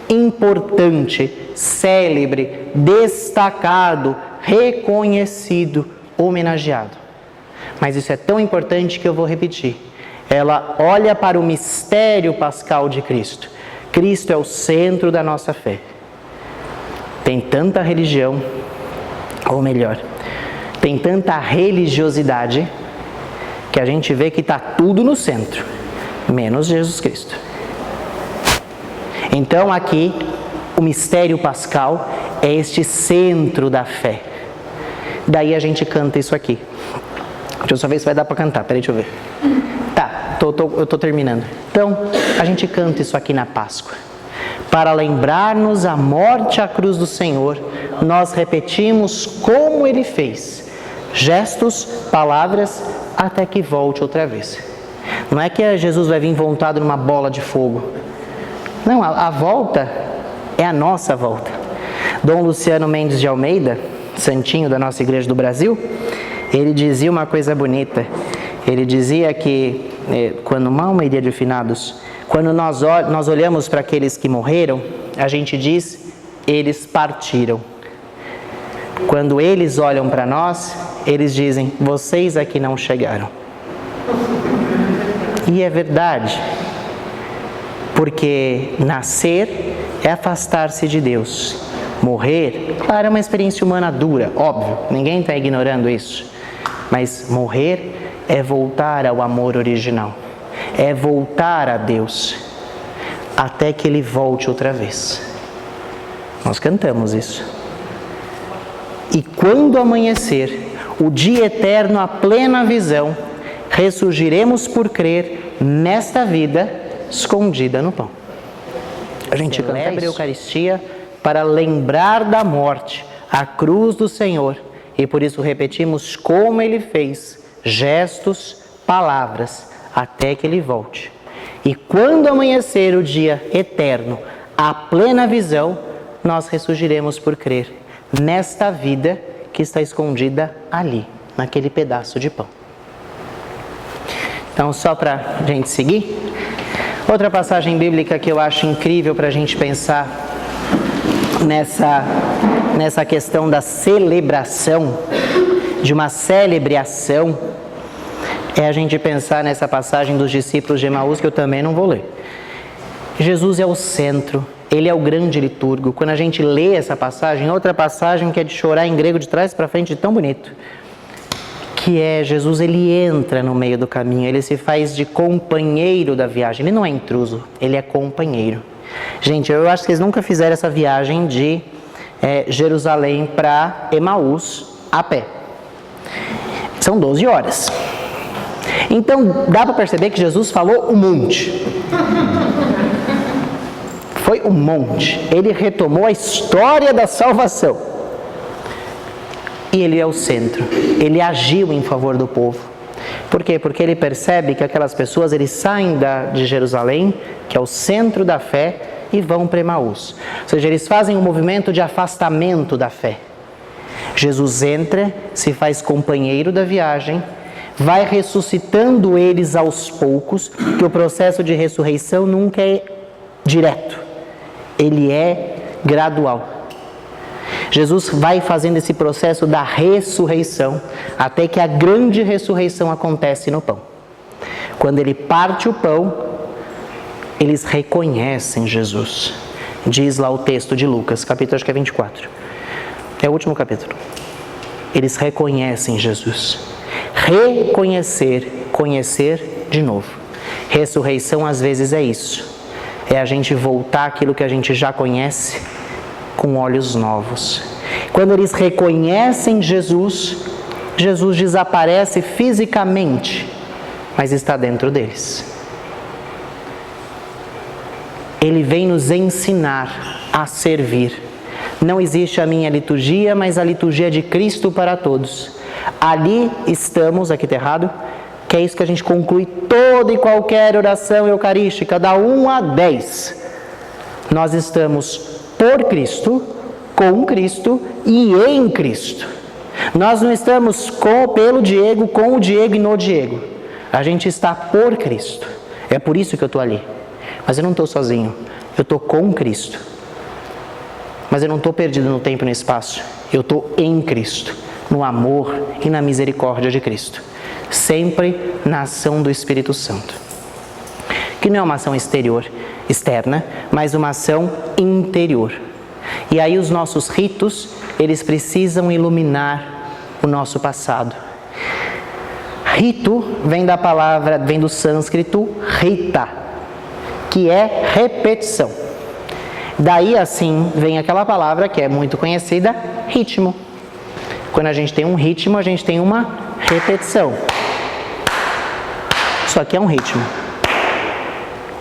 importante, célebre, destacado, reconhecido, homenageado. Mas isso é tão importante que eu vou repetir. Ela olha para o mistério pascal de Cristo. Cristo é o centro da nossa fé. Tem tanta religião, ou melhor, tem tanta religiosidade, que a gente vê que está tudo no centro, menos Jesus Cristo. Então aqui, o mistério pascal é este centro da fé. Daí a gente canta isso aqui. Deixa eu só ver se vai dar para cantar, peraí, deixa eu ver. Eu estou terminando. Então, a gente canta isso aqui na Páscoa. Para lembrar-nos a morte à cruz do Senhor, nós repetimos como Ele fez. Gestos, palavras, até que volte outra vez. Não é que Jesus vai vir voltado numa bola de fogo. Não, a volta é a nossa volta. Dom Luciano Mendes de Almeida, santinho da nossa Igreja do Brasil, ele dizia uma coisa bonita. Ele dizia que, quando uma homilia de finados, quando nós olhamos para aqueles que morreram, a gente diz, eles partiram. Quando eles olham para nós, eles dizem, vocês aqui não chegaram. E é verdade, porque nascer é afastar-se de Deus. Morrer, claro, é uma experiência humana dura, óbvio, ninguém está ignorando isso. Mas morrer é voltar ao amor original, é voltar a Deus, até que Ele volte outra vez. Nós cantamos isso. E quando amanhecer, o dia eterno, a plena visão, ressurgiremos por crer nesta vida escondida no pão. A gente celebra a Eucaristia para lembrar da morte, a cruz do Senhor, e por isso repetimos como Ele fez, gestos, palavras, até que Ele volte. E quando amanhecer o dia eterno, a plena visão, nós ressurgiremos por crer nesta vida que está escondida ali, naquele pedaço de pão. Então, só para a gente seguir, outra passagem bíblica que eu acho incrível para a gente pensar nessa questão da celebração, de uma célebre ação, é a gente pensar nessa passagem dos discípulos de Emaús, que eu também não vou ler. Jesus é o centro, Ele é o grande liturgo. Quando a gente lê essa passagem, outra passagem que é de chorar em grego de trás para frente, tão bonito, que é Jesus, Ele entra no meio do caminho, Ele se faz de companheiro da viagem. Ele não é intruso, Ele é companheiro. Gente, eu acho que vocês nunca fizeram essa viagem de Jerusalém para Emaús a pé. São 12 horas. Então, dá para perceber que Jesus falou um monte. Foi um monte. Ele retomou a história da salvação. E Ele é o centro. Ele agiu em favor do povo. Por quê? Porque Ele percebe que aquelas pessoas, eles saem de Jerusalém, que é o centro da fé, e vão para Emaús. Ou seja, eles fazem um movimento de afastamento da fé. Jesus entra, se faz companheiro da viagem, vai ressuscitando eles aos poucos, que o processo de ressurreição nunca é direto, ele é gradual. Jesus vai fazendo esse processo da ressurreição, até que a grande ressurreição acontece no pão. Quando Ele parte o pão, eles reconhecem Jesus. Diz lá o texto de Lucas, capítulo acho que é 24. É o último capítulo. Eles reconhecem Jesus. Reconhecer, conhecer de novo. Ressurreição às vezes é isso. É a gente voltar àquilo que a gente já conhece com olhos novos. Quando eles reconhecem Jesus, Jesus desaparece fisicamente, mas está dentro deles. Ele vem nos ensinar a servir. Não existe a minha liturgia, mas a liturgia de Cristo para todos. Ali estamos, aqui está errado, que é isso que a gente conclui toda e qualquer oração eucarística, da 1 a 10. Nós estamos por Cristo, com Cristo e em Cristo. Nós não estamos pelo Diego, com o Diego e no Diego. A gente está por Cristo. É por isso que eu estou ali. Mas eu não estou sozinho, eu estou com Cristo. Mas eu não estou perdido no tempo e no espaço. Eu estou em Cristo, no amor e na misericórdia de Cristo. Sempre na ação do Espírito Santo. Que não é uma ação externa, mas uma ação interior. E aí os nossos ritos, eles precisam iluminar o nosso passado. Rito vem do sânscrito rita, que é repetição. Daí assim vem aquela palavra que é muito conhecida, ritmo. Quando a gente tem um ritmo, a gente tem uma repetição. Isso aqui é um ritmo.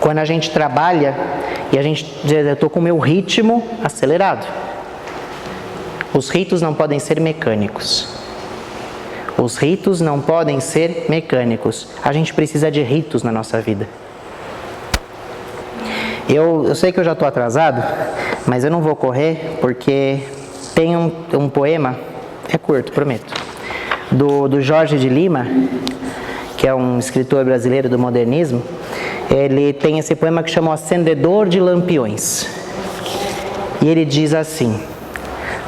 Quando a gente trabalha e eu estou com o meu ritmo acelerado. Os ritos não podem ser mecânicos. Os ritos não podem ser mecânicos. A gente precisa de ritos na nossa vida. Eu sei que eu já estou atrasado, mas eu não vou correr porque tem um poema, é curto, prometo, do Jorge de Lima, que é um escritor brasileiro do modernismo. Ele tem esse poema que chama O Acendedor de Lampiões. E ele diz assim: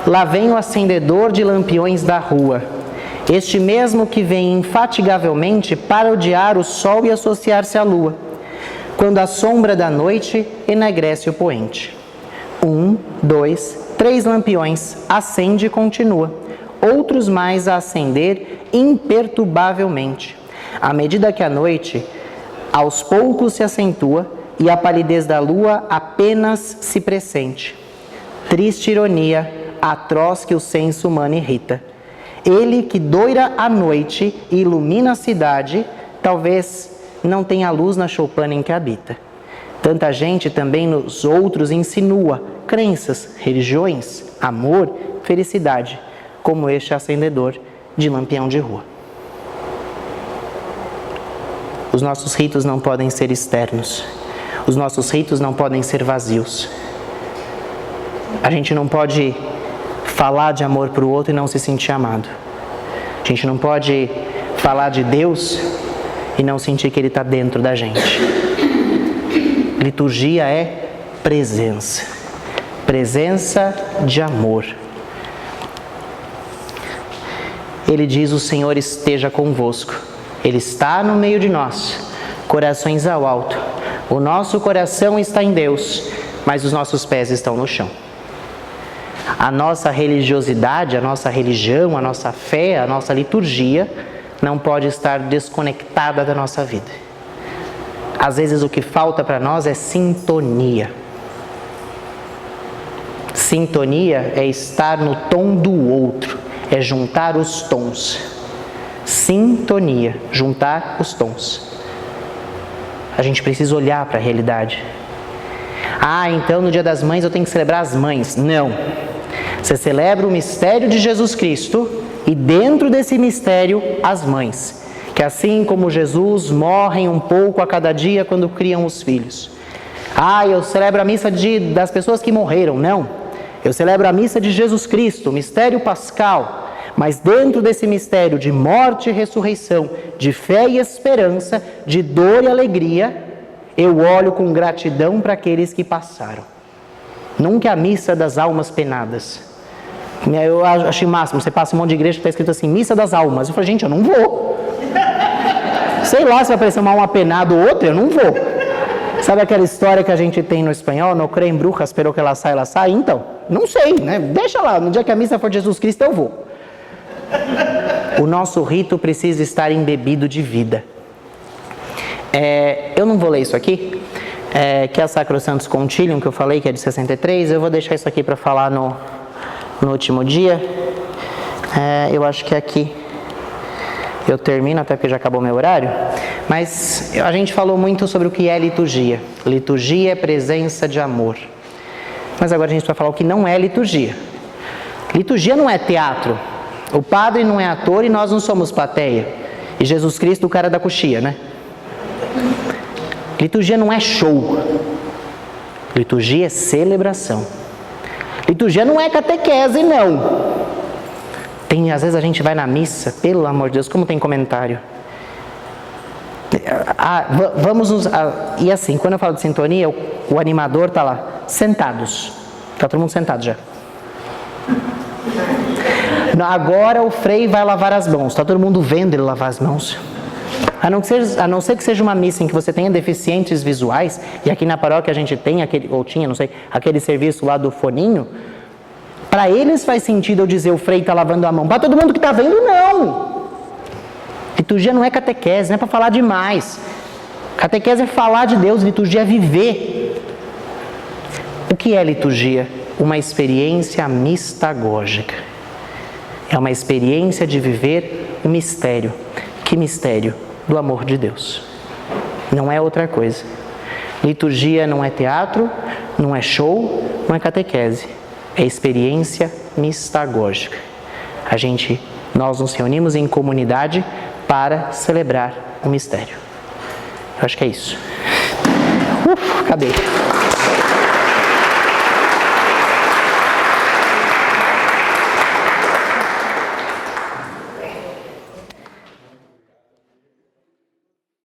lá vem o acendedor de lampiões da rua, este mesmo que vem infatigavelmente para odiar o sol e associar-se à lua, quando a sombra da noite enegrece o poente. 1, 2, 3 lampiões, acende e continua, outros mais a acender imperturbavelmente. à medida que a noite aos poucos se acentua e a palidez da lua apenas se pressente. Triste ironia, atroz que o senso humano irrita. Ele que doira a noite e ilumina a cidade, talvez não tenha luz na choupana em que habita. Tanta gente também nos outros insinua crenças, religiões, amor, felicidade, como este acendedor de lampião de rua. Os nossos ritos não podem ser externos. Os nossos ritos não podem ser vazios. A gente não pode falar de amor para o outro e não se sentir amado. A gente não pode falar de Deus e não sentir que Ele está dentro da gente. Liturgia é presença. Presença de amor. Ele diz: o Senhor esteja convosco. Ele está no meio de nós. Corações ao alto. O nosso coração está em Deus, mas os nossos pés estão no chão. A nossa religiosidade, a nossa religião, a nossa fé, a nossa liturgia não pode estar desconectada da nossa vida. Às vezes o que falta para nós é sintonia. Sintonia é estar no tom do outro, é juntar os tons. Sintonia, juntar os tons. A gente precisa olhar para a realidade. Ah, então no Dia das Mães eu tenho que celebrar as mães. Não. Você celebra o mistério de Jesus Cristo e dentro desse mistério as mães, que assim como Jesus morrem um pouco a cada dia quando criam os filhos. Ah, eu celebro a missa das pessoas que morreram. Não. Eu celebro a missa de Jesus Cristo, o mistério pascal. Mas dentro desse mistério de morte e ressurreição, de fé e esperança, de dor e alegria, eu olho com gratidão para aqueles que passaram. Nunca a missa das almas penadas. Eu achei máximo, você passa um monte de igreja que está escrito assim, missa das almas. Eu falei, gente, eu não vou. Sei lá se vai aparecer uma alma penada ou outra, eu não vou. Sabe aquela história que a gente tem no espanhol, no creem brujas, pero que ela sai? Então, não sei, né? Deixa lá, no dia que a missa for de Jesus Cristo eu vou. O nosso rito precisa estar embebido de vida. Eu não vou ler isso aqui, que é a Sacrosantos Concilium, que eu falei, que é de 63. Eu vou deixar isso aqui para falar no último dia. Eu acho que aqui eu termino, até porque já acabou meu horário. Mas a gente falou muito sobre o que é liturgia. Liturgia é presença de amor. Mas agora a gente vai falar o que não é liturgia. Liturgia não é teatro. O padre não é ator e nós não somos plateia. E Jesus Cristo o cara da coxia, né? Liturgia não é show. Liturgia é celebração. Liturgia não é catequese, não. Às vezes a gente vai na missa, pelo amor de Deus, como tem comentário. E assim, quando eu falo de sintonia, o animador está lá, sentados. Está todo mundo sentado já. Agora o frei vai lavar as mãos. Está todo mundo vendo ele lavar as mãos. A não ser que seja uma missa em que você tenha deficientes visuais, e aqui na paróquia a gente tem aquele serviço lá do foninho. Para eles faz sentido eu dizer o frei está lavando a mão. Para todo mundo que está vendo, não. Liturgia não é catequese, não é para falar demais. Catequese é falar de Deus, liturgia é viver. O que é liturgia? Uma experiência mistagógica. É uma experiência de viver um mistério. Que mistério? Do amor de Deus. Não é outra coisa. Liturgia não é teatro, não é show, não é catequese. É experiência mistagógica. Nós nos reunimos em comunidade para celebrar o mistério. Eu acho que é isso. Acabei.